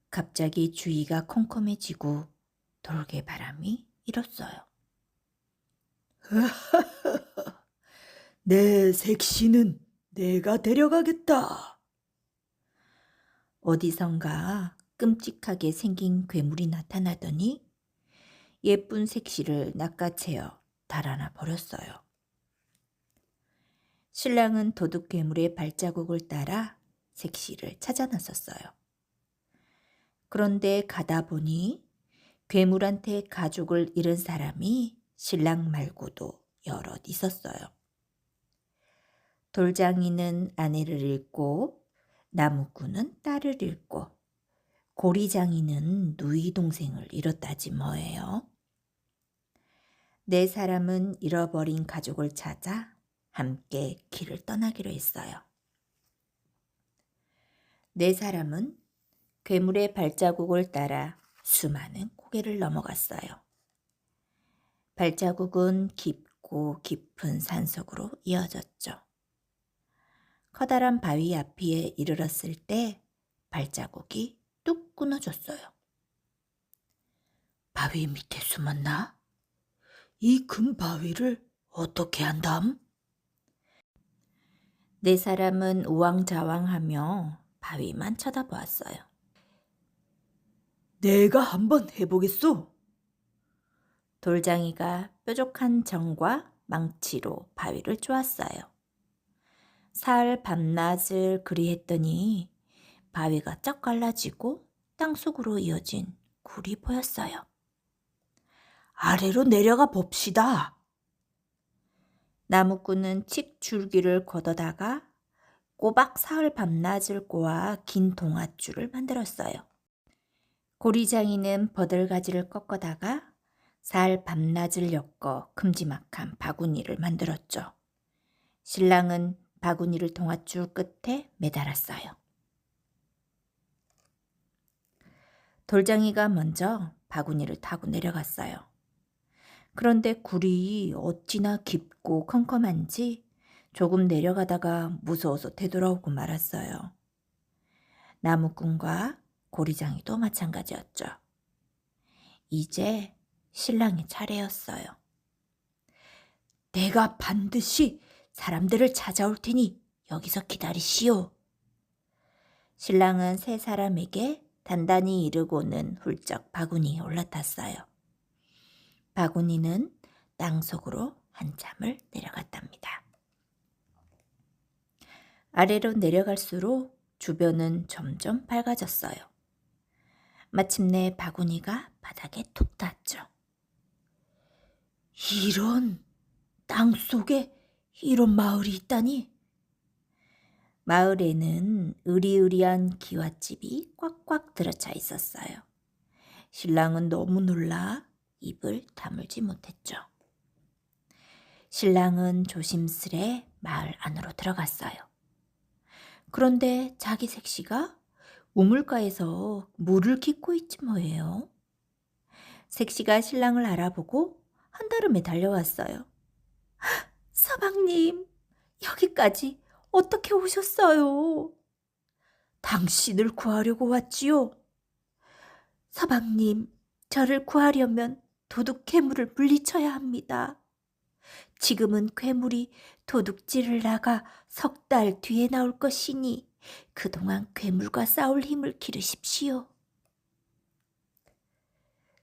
갑자기 주위가 컴컴해지고 돌개바람이 일었어요. 내 색시는 내가 데려가겠다. 어디선가 끔찍하게 생긴 괴물이 나타나더니 예쁜 색시를 낚아채어 달아나 버렸어요. 신랑은 도둑 괴물의 발자국을 따라 색시를 찾아 나섰어요. 그런데 가다 보니 괴물한테 가족을 잃은 사람이 신랑 말고도 여럿 있었어요. 돌장이는 아내를 잃고 나무꾼은 딸을 잃고 고리장이는 누이 동생을 잃었다지 뭐예요. 네 사람은 잃어버린 가족을 찾아 함께 길을 떠나기로 했어요. 네 사람은 괴물의 발자국을 따라 수많은 고개를 넘어갔어요. 발자국은 깊고 깊은 산속으로 이어졌죠. 커다란 바위 앞에 이르렀을 때 발자국이 뚝 끊어졌어요. 바위 밑에 숨었나? 이 큰 바위를 어떻게 한담? 네 사람은 우왕좌왕하며 바위만 쳐다보았어요. 내가 한번 해보겠소. 돌장이가 뾰족한 정과 망치로 바위를 쪼았어요. 사흘 밤낮을 그리했더니 바위가 쩍 갈라지고 땅속으로 이어진 굴이 보였어요. 아래로 내려가 봅시다. 나무꾼은 칡 줄기를 걷어다가 꼬박 사흘 밤낮을 꼬아 긴 동아줄을 만들었어요. 고리장이는 버들가지를 꺾어다가 사흘 밤낮을 엮어 큼지막한 바구니를 만들었죠. 신랑은 바구니를 동아줄 끝에 매달았어요. 돌장이가 먼저 바구니를 타고 내려갔어요. 그런데 굴이 어찌나 깊고 컴컴한지 조금 내려가다가 무서워서 되돌아오고 말았어요. 나무꾼과 고리장이도 마찬가지였죠. 이제 신랑의 차례였어요. 내가 반드시 사람들을 찾아올 테니 여기서 기다리시오. 신랑은 세 사람에게 단단히 이르고는 훌쩍 바구니에 올라탔어요. 바구니는 땅속으로 한참을 내려갔답니다. 아래로 내려갈수록 주변은 점점 밝아졌어요. 마침내 바구니가 바닥에 툭 닿았죠. 이런, 땅속에 이런 마을이 있다니. 마을에는 으리으리한 기와집이 꽉꽉 들어차 있었어요. 신랑은 너무 놀라 입을 다물지 못했죠. 신랑은 조심스레 마을 안으로 들어갔어요. 그런데 자기 색시가 우물가에서 물을 깃고 있지 뭐예요. 색시가 신랑을 알아보고 한달음에 달려왔어요. 서방님, 여기까지 어떻게 오셨어요? 당신을 구하려고 왔지요. 서방님, 저를 구하려면 도둑 괴물을 물리쳐야 합니다. 지금은 괴물이 도둑질을 나가 석 달 뒤에 나올 것이니 그동안 괴물과 싸울 힘을 기르십시오.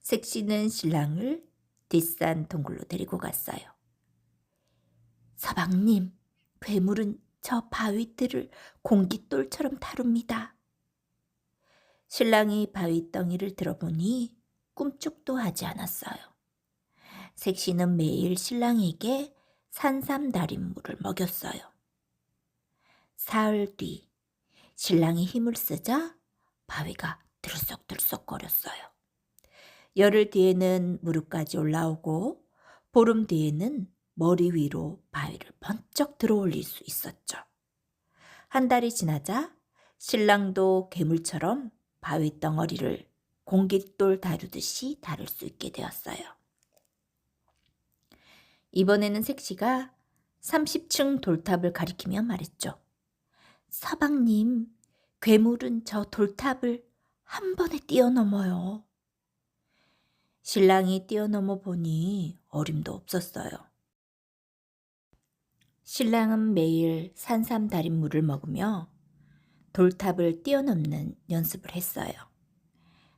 색시는 신랑을 뒷산 동굴로 데리고 갔어요. 서방님, 괴물은 저 바위들을 공깃돌처럼 다룹니다. 신랑이 바위덩이를 들어보니 꿈쩍도 하지 않았어요. 색시는 매일 신랑에게 산삼달인물을 먹였어요. 사흘 뒤 신랑이 힘을 쓰자 바위가 들썩들썩거렸어요. 열흘 뒤에는 무릎까지 올라오고 보름 뒤에는 머리 위로 바위를 번쩍 들어올릴 수 있었죠. 한 달이 지나자 신랑도 괴물처럼 바위 덩어리를 공깃돌 다루듯이 다룰 수 있게 되었어요. 이번에는 색시가 30층 돌탑을 가리키며 말했죠. 서방님, 괴물은 저 돌탑을 한 번에 뛰어넘어요. 신랑이 뛰어넘어 보니 어림도 없었어요. 신랑은 매일 산삼달인물을 먹으며 돌탑을 뛰어넘는 연습을 했어요.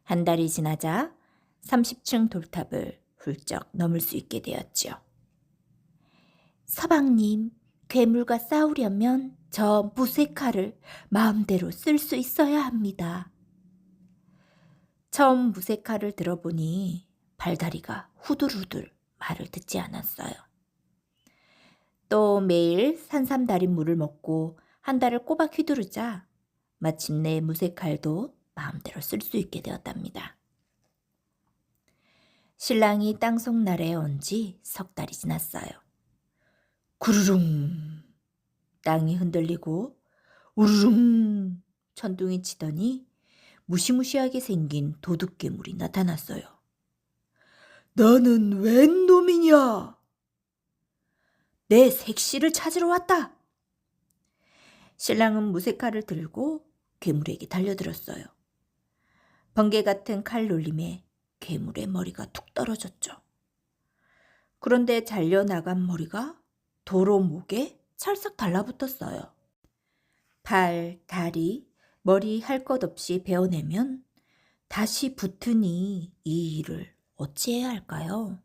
한 달이 지나자 30층 돌탑을 훌쩍 넘을 수 있게 되었지요. 서방님, 괴물과 싸우려면 저 무쇠칼을 마음대로 쓸 수 있어야 합니다. 처음 무쇠칼을 들어보니 발다리가 후들후들 말을 듣지 않았어요. 또 매일 산삼달인물을 먹고 한 달을 꼬박 휘두르자 마침내 무쇠칼도 마음대로 쓸 수 있게 되었답니다. 신랑이 땅속 나라에 온 지 석 달이 지났어요. 구르릉 땅이 흔들리고 우르릉 천둥이 치더니 무시무시하게 생긴 도둑괴물이 나타났어요. 너는 웬 놈이냐? 내 색시를 찾으러 왔다. 신랑은 무쇠칼을 들고 괴물에게 달려들었어요. 번개 같은 칼 놀림에 괴물의 머리가 툭 떨어졌죠. 그런데 잘려나간 머리가 도로 목에 찰싹 달라붙었어요. 발, 다리, 머리 할 것 없이 베어내면 다시 붙으니 이 일을 어찌해야 할까요?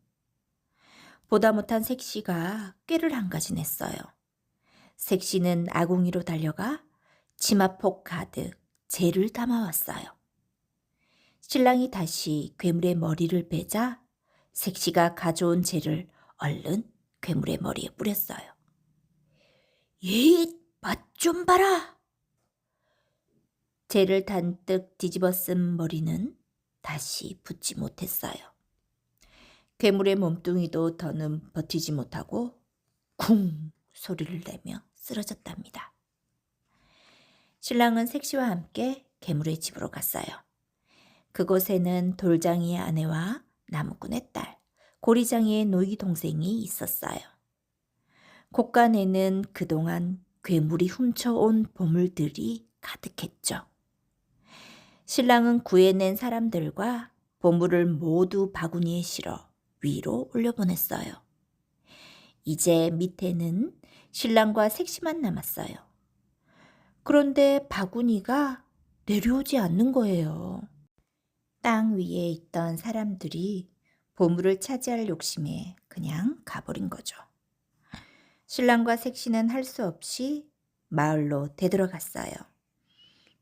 보다 못한 색시가 꾀를 한 가지 냈어요. 색시는 아궁이로 달려가 치마폭 가득 재를 담아왔어요. 신랑이 다시 괴물의 머리를 베자 색시가 가져온 재를 얼른 괴물의 머리에 뿌렸어요. 이 맛 좀 봐라. 재를 단뜩 뒤집어 쓴 머리는 다시 붙지 못했어요. 괴물의 몸뚱이도 더는 버티지 못하고 쿵 소리를 내며 쓰러졌답니다. 신랑은 색시와 함께 괴물의 집으로 갔어요. 그곳에는 돌장이의 아내와 나무꾼의 딸, 고리장이의 노이 동생이 있었어요. 곳간에는 그동안 괴물이 훔쳐온 보물들이 가득했죠. 신랑은 구해낸 사람들과 보물을 모두 바구니에 실어 위로 올려보냈어요. 이제 밑에는 신랑과 색시만 남았어요. 그런데 바구니가 내려오지 않는 거예요. 땅 위에 있던 사람들이 보물을 차지할 욕심에 그냥 가버린 거죠. 신랑과 색시는 할 수 없이 마을로 되돌아갔어요.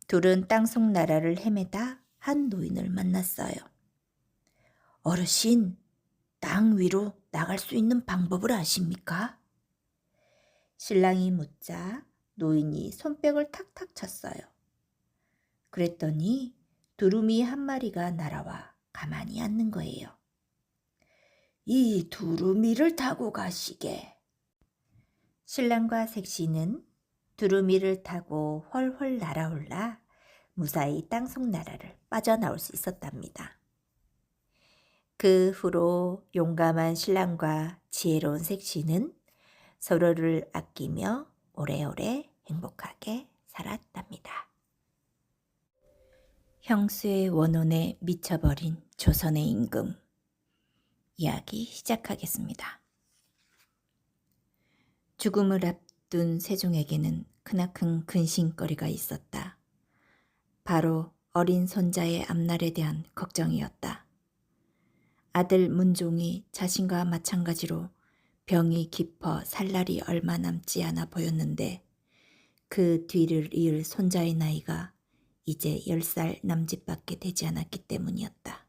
둘은 땅속 나라를 헤매다 한 노인을 만났어요. 어르신, 땅 위로 나갈 수 있는 방법을 아십니까? 신랑이 묻자 노인이 손뼉을 탁탁 쳤어요. 그랬더니 두루미 한 마리가 날아와 가만히 앉는 거예요. 이 두루미를 타고 가시게. 신랑과 색시는 두루미를 타고 훨훨 날아올라 무사히 땅속 나라를 빠져나올 수 있었답니다. 그 후로 용감한 신랑과 지혜로운 색시는 서로를 아끼며 오래오래 행복하게 살았답니다. 형수의 원혼에 미쳐버린 조선의 임금. 이야기 시작하겠습니다. 죽음을 앞둔 세종에게는 크나큰 근심거리가 있었다. 바로 어린 손자의 앞날에 대한 걱정이었다. 아들 문종이 자신과 마찬가지로 병이 깊어 살 날이 얼마 남지 않아 보였는데 그 뒤를 이을 손자의 나이가 이제 10살 남짓밖에 되지 않았기 때문이었다.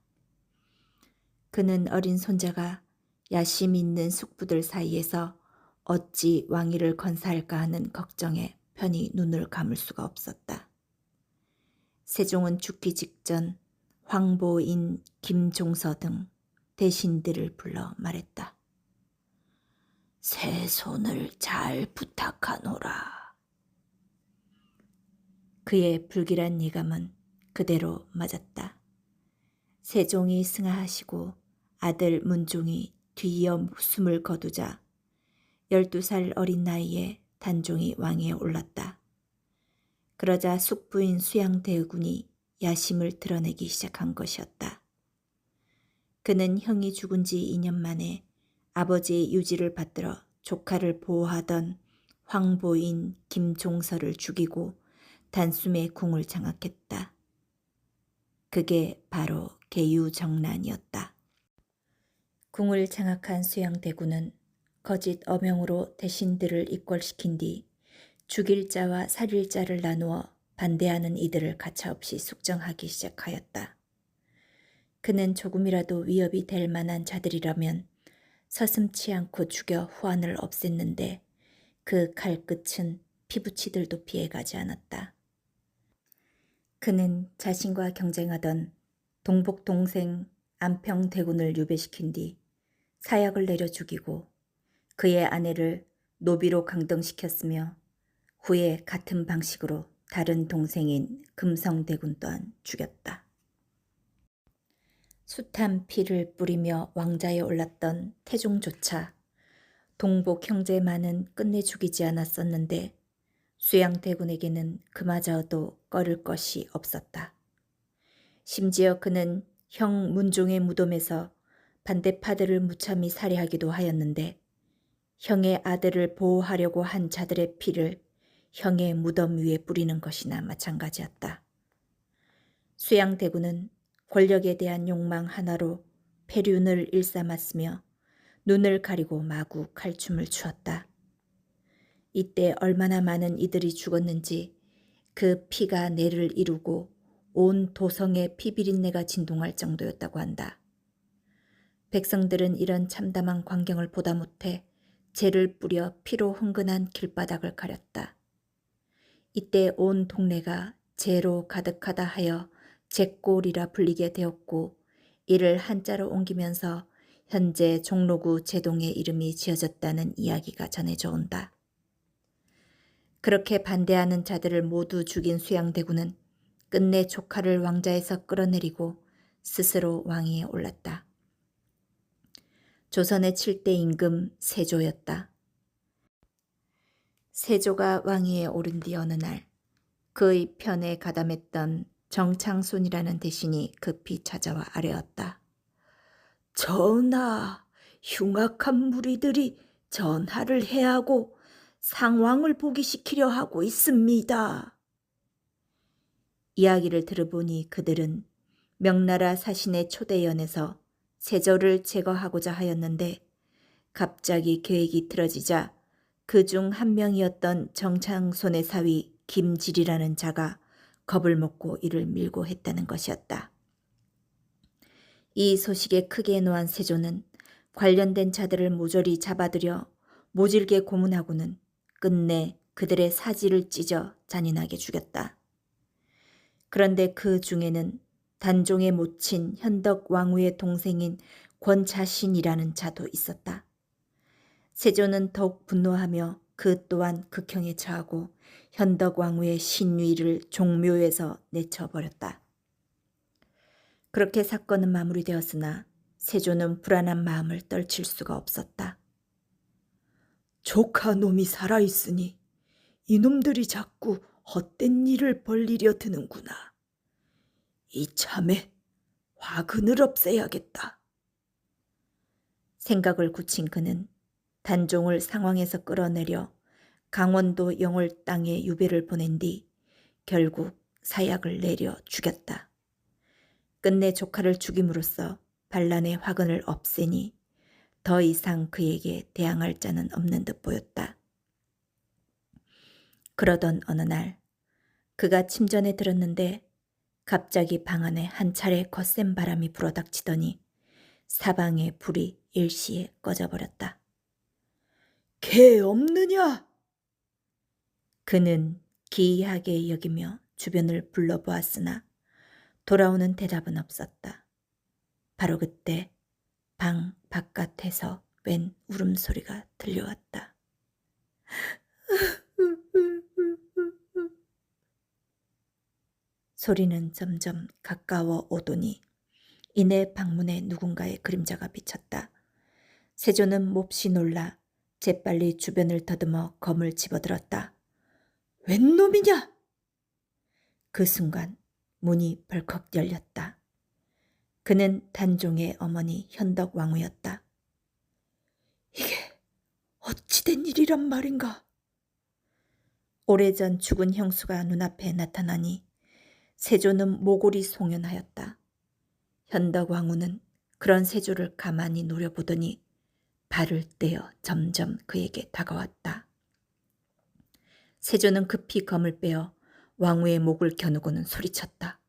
그는 어린 손자가 야심 있는 숙부들 사이에서 어찌 왕위를 건사할까 하는 걱정에 편히 눈을 감을 수가 없었다. 세종은 죽기 직전 황보인, 김종서 등 대신들을 불러 말했다. 새 손을 잘 부탁하노라. 그의 불길한 예감은 그대로 맞았다. 세종이 승하하시고 아들 문종이 뒤이어 숨을 거두자 12살 어린 나이에 단종이 왕위에 올랐다. 그러자 숙부인 수양대군이 야심을 드러내기 시작한 것이었다. 그는 형이 죽은 지 2년 만에 아버지의 유지를 받들어 조카를 보호하던 황보인 김종서를 죽이고 단숨에 궁을 장악했다. 그게 바로 계유정난이었다. 궁을 장악한 수양대군은 거짓 어명으로 대신들을 입궐시킨 뒤 죽일 자와 살릴 자를 나누어 반대하는 이들을 가차없이 숙정하기 시작하였다. 그는 조금이라도 위협이 될 만한 자들이라면 서슴치 않고 죽여 후환을 없앴는데 그 칼끝은 피부치들도 피해가지 않았다. 그는 자신과 경쟁하던 동복 동생 안평대군을 유배시킨 뒤 사약을 내려 죽이고 그의 아내를 노비로 강등시켰으며 후에 같은 방식으로 다른 동생인 금성대군 또한 죽였다. 숱한 피를 뿌리며 왕자에 올랐던 태종조차 동복 형제만은 끝내 죽이지 않았었는데 수양대군에게는 그마저도 꺼릴 것이 없었다. 심지어 그는 형 문종의 무덤에서 반대파들을 무참히 살해하기도 하였는데 형의 아들을 보호하려고 한 자들의 피를 형의 무덤 위에 뿌리는 것이나 마찬가지였다. 수양대군은 권력에 대한 욕망 하나로 폐륜을 일삼았으며 눈을 가리고 마구 칼춤을 추었다. 이때 얼마나 많은 이들이 죽었는지 그 피가 내를 이루고 온 도성의 피비린내가 진동할 정도였다고 한다. 백성들은 이런 참담한 광경을 보다 못해 재를 뿌려 피로 흥건한 길바닥을 가렸다. 이때 온 동네가 재로 가득하다 하여 재골이라 불리게 되었고 이를 한자로 옮기면서 현재 종로구 제동의 이름이 지어졌다는 이야기가 전해져 온다. 그렇게 반대하는 자들을 모두 죽인 수양대군은 끝내 조카를 왕자에서 끌어내리고 스스로 왕위에 올랐다. 조선의 7대 임금 세조였다. 세조가 왕위에 오른 뒤 어느 날 그의 편에 가담했던 정창손이라는 대신이 급히 찾아와 아뢰었다. 전하, 흉악한 무리들이 전하를 해하고 상왕을 복위시키려 하고 있습니다. 이야기를 들어보니 그들은 명나라 사신의 초대연에서 세조를 제거하고자 하였는데 갑자기 계획이 틀어지자 그중 한 명이었던 정창손의 사위 김질이라는 자가 겁을 먹고 이를 밀고 했다는 것이었다. 이 소식에 크게 노한 세조는 관련된 자들을 모조리 잡아들여 모질게 고문하고는 끝내 그들의 사지를 찢어 잔인하게 죽였다. 그런데 그 중에는 단종의 모친 현덕 왕후의 동생인 권자신이라는 자도 있었다. 세조는 더욱 분노하며 그 또한 극형에 처하고 현덕 왕후의 신위를 종묘에서 내쳐버렸다. 그렇게 사건은 마무리되었으나 세조는 불안한 마음을 떨칠 수가 없었다. 조카 놈이 살아있으니 이놈들이 자꾸 헛된 일을 벌리려 드는구나. 이참에 화근을 없애야겠다. 생각을 굳힌 그는 단종을 상황에서 끌어내려 강원도 영월 땅에 유배를 보낸 뒤 결국 사약을 내려 죽였다. 끝내 조카를 죽임으로써 반란의 화근을 없애니 더 이상 그에게 대항할 자는 없는 듯 보였다. 그러던 어느 날 그가 침전에 들었는데 갑자기 방 안에 한 차례 거센 바람이 불어닥치더니 사방의 불이 일시에 꺼져버렸다. 개 없느냐? 그는 기이하게 여기며 주변을 불러보았으나 돌아오는 대답은 없었다. 바로 그때 방 바깥에서 웬 울음소리가 들려왔다. 소리는 점점 가까워 오더니 이내 방문에 누군가의 그림자가 비쳤다. 세조는 몹시 놀라 재빨리 주변을 더듬어 검을 집어들었다. 웬 놈이냐? 그 순간 문이 벌컥 열렸다. 그는 단종의 어머니 현덕 왕후였다. 이게 어찌된 일이란 말인가? 오래전 죽은 형수가 눈앞에 나타나니 세조는 모골이 송연하였다. 현덕 왕후는 그런 세조를 가만히 노려보더니 발을 떼어 점점 그에게 다가왔다. 세조는 급히 검을 빼어 왕후의 목을 겨누고는 소리쳤다.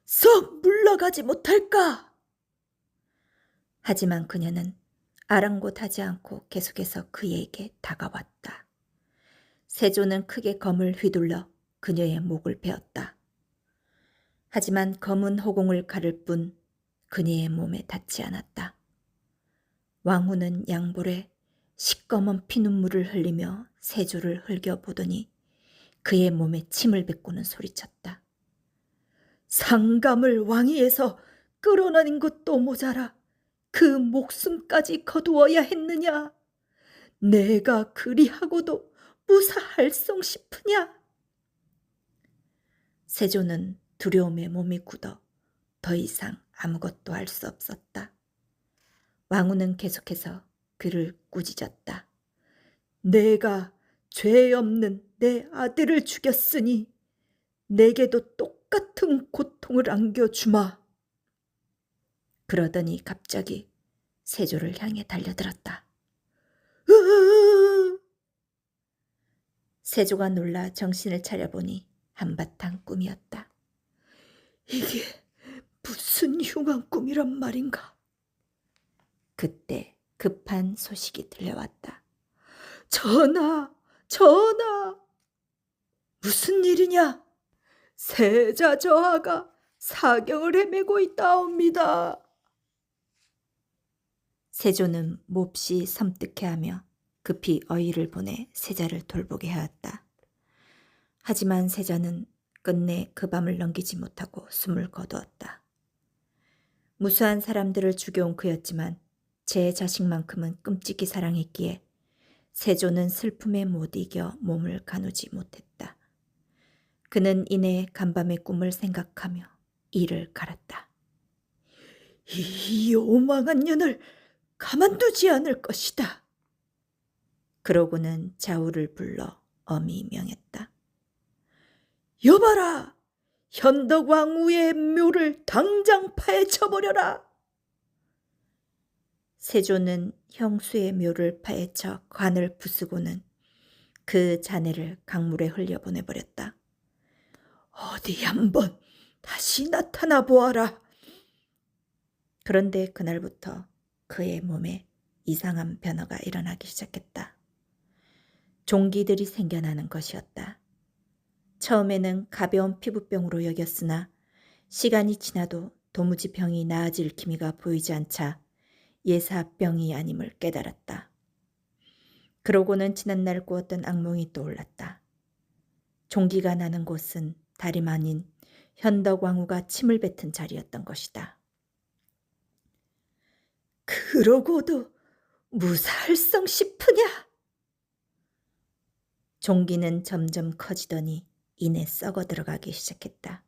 썩 물러가지 못할까? 하지만 그녀는 아랑곳하지 않고 계속해서 그에게 다가왔다. 세조는 크게 검을 휘둘러 그녀의 목을 베었다. 하지만 검은 호공을 가를 뿐 그녀의 몸에 닿지 않았다. 왕후는 양볼에 시꺼먼 피눈물을 흘리며 세조를 흘겨보더니 그의 몸에 침을 뱉고는 소리쳤다. 상감을 왕위에서 끌어내는 것도 모자라 그 목숨까지 거두어야 했느냐? 내가 그리하고도 무사할성 싶으냐? 세조는 두려움에 몸이 굳어 더 이상 아무것도 할 수 없었다. 왕후는 계속해서 그를 꾸짖었다. 내가 죄 없는 내 아들을 죽였으니 내게도 똑같은 고통을 안겨주마. 그러더니 갑자기 세조를 향해 달려들었다. 으으으으! 세조가 놀라 정신을 차려보니 한바탕 꿈이었다. 이게 무슨 흉한 꿈이란 말인가? 그때 급한 소식이 들려왔다. 전하, 전하! 무슨 일이냐? 세자 저하가 사경을 헤매고 있다옵니다. 세조는 몹시 섬뜩해하며 급히 어의를 보내 세자를 돌보게 하였다. 하지만 세자는 끝내 그 밤을 넘기지 못하고 숨을 거두었다. 무수한 사람들을 죽여온 그였지만 제 자식만큼은 끔찍이 사랑했기에 세조는 슬픔에 못 이겨 몸을 가누지 못했다. 그는 이내 간밤의 꿈을 생각하며 이를 갈았다. 이 오망한 년을 가만두지 않을 것이다. 그러고는 자우를 불러 엄히 명했다. 여봐라! 현덕왕후의 묘를 당장 파헤쳐버려라! 세조는 형수의 묘를 파헤쳐 관을 부수고는 그 잔해를 강물에 흘려보내버렸다. 어디 한번 다시 나타나 보아라. 그런데 그날부터 그의 몸에 이상한 변화가 일어나기 시작했다. 종기들이 생겨나는 것이었다. 처음에는 가벼운 피부병으로 여겼으나 시간이 지나도 도무지 병이 나아질 기미가 보이지 않자 예사병이 아님을 깨달았다. 그러고는 지난날 꾸었던 악몽이 떠올랐다. 종기가 나는 곳은 다름 아닌 현덕왕후가 침을 뱉은 자리였던 것이다. 그러고도 무사할성 싶으냐? 종기는 점점 커지더니 이내 썩어 들어가기 시작했다.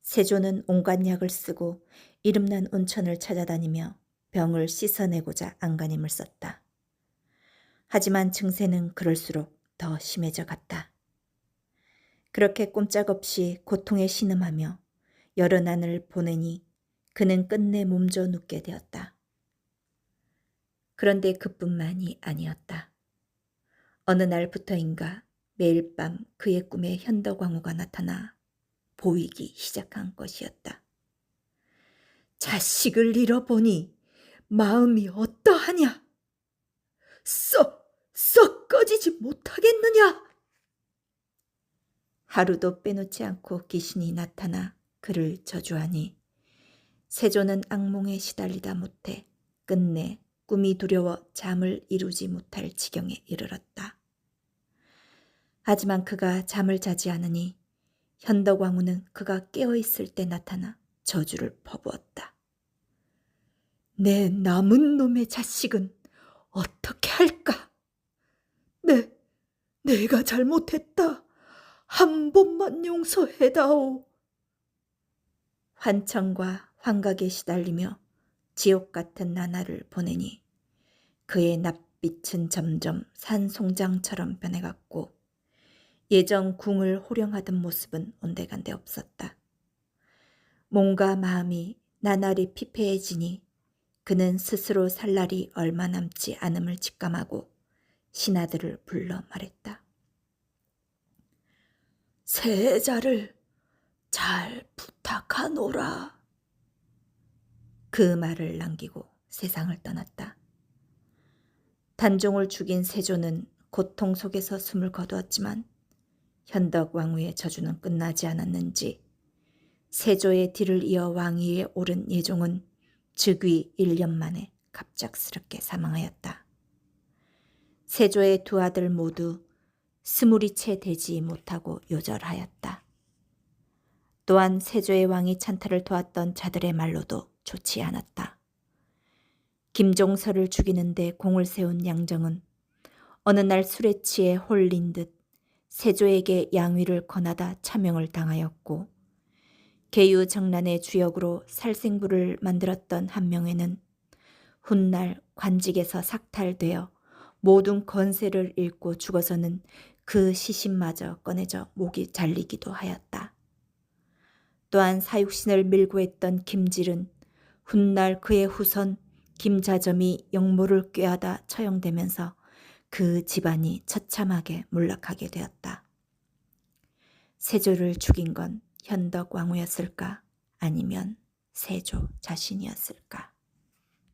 세조는 온갖 약을 쓰고 이름난 온천을 찾아다니며 병을 씻어내고자 안간힘을 썼다. 하지만 증세는 그럴수록 더 심해져 갔다. 그렇게 꼼짝없이 고통에 신음하며 여러 난을 보내니 그는 끝내 몸져 눕게 되었다. 그런데 그뿐만이 아니었다. 어느 날부터인가 매일 밤 그의 꿈에 현덕왕후가 나타나 보이기 시작한 것이었다. 자식을 잃어보니 마음이 어떠하냐? 썩 꺼지지 못하겠느냐? 하루도 빼놓지 않고 귀신이 나타나 그를 저주하니 세조는 악몽에 시달리다 못해 끝내 꿈이 두려워 잠을 이루지 못할 지경에 이르렀다. 하지만 그가 잠을 자지 않으니 현덕왕후는 그가 깨어있을 때 나타나 저주를 퍼부었다. 내 남은 놈의 자식은 어떻게 할까? 내가 잘못했다. 한 번만 용서해다오. 환청과 환각에 시달리며 지옥 같은 나날을 보내니 그의 낯빛은 점점 산송장처럼 변해갔고 예전 궁을 호령하던 모습은 온데간데 없었다. 몸과 마음이 나날이 피폐해지니 그는 스스로 살 날이 얼마 남지 않음을 직감하고 신하들을 불러 말했다. 세자를 잘 부탁하노라. 그 말을 남기고 세상을 떠났다. 단종을 죽인 세조는 고통 속에서 숨을 거두었지만 현덕왕후의 저주는 끝나지 않았는지 세조의 뒤를 이어 왕위에 오른 예종은 즉위 1년 만에 갑작스럽게 사망하였다. 세조의 두 아들 모두 스물이 채 되지 못하고 요절하였다. 또한 세조의 왕위 찬탈을 도왔던 자들의 말로도 좋지 않았다. 김종서를 죽이는데 공을 세운 양정은 어느 날 술에 취해 홀린 듯 세조에게 양위를 권하다 차명을 당하였고 계유정란의 주역으로 살생부를 만들었던 한 명에는 훗날 관직에서 삭탈되어 모든 건세를 잃고 죽어서는 그 시신마저 꺼내져 목이 잘리기도 하였다. 또한 사육신을 밀고 했던 김질은 훗날 그의 후손 김자점이 영모를 꾀하다 처형되면서 그 집안이 처참하게 몰락하게 되었다. 세조를 죽인 건 현덕왕후였을까? 아니면 세조 자신이었을까?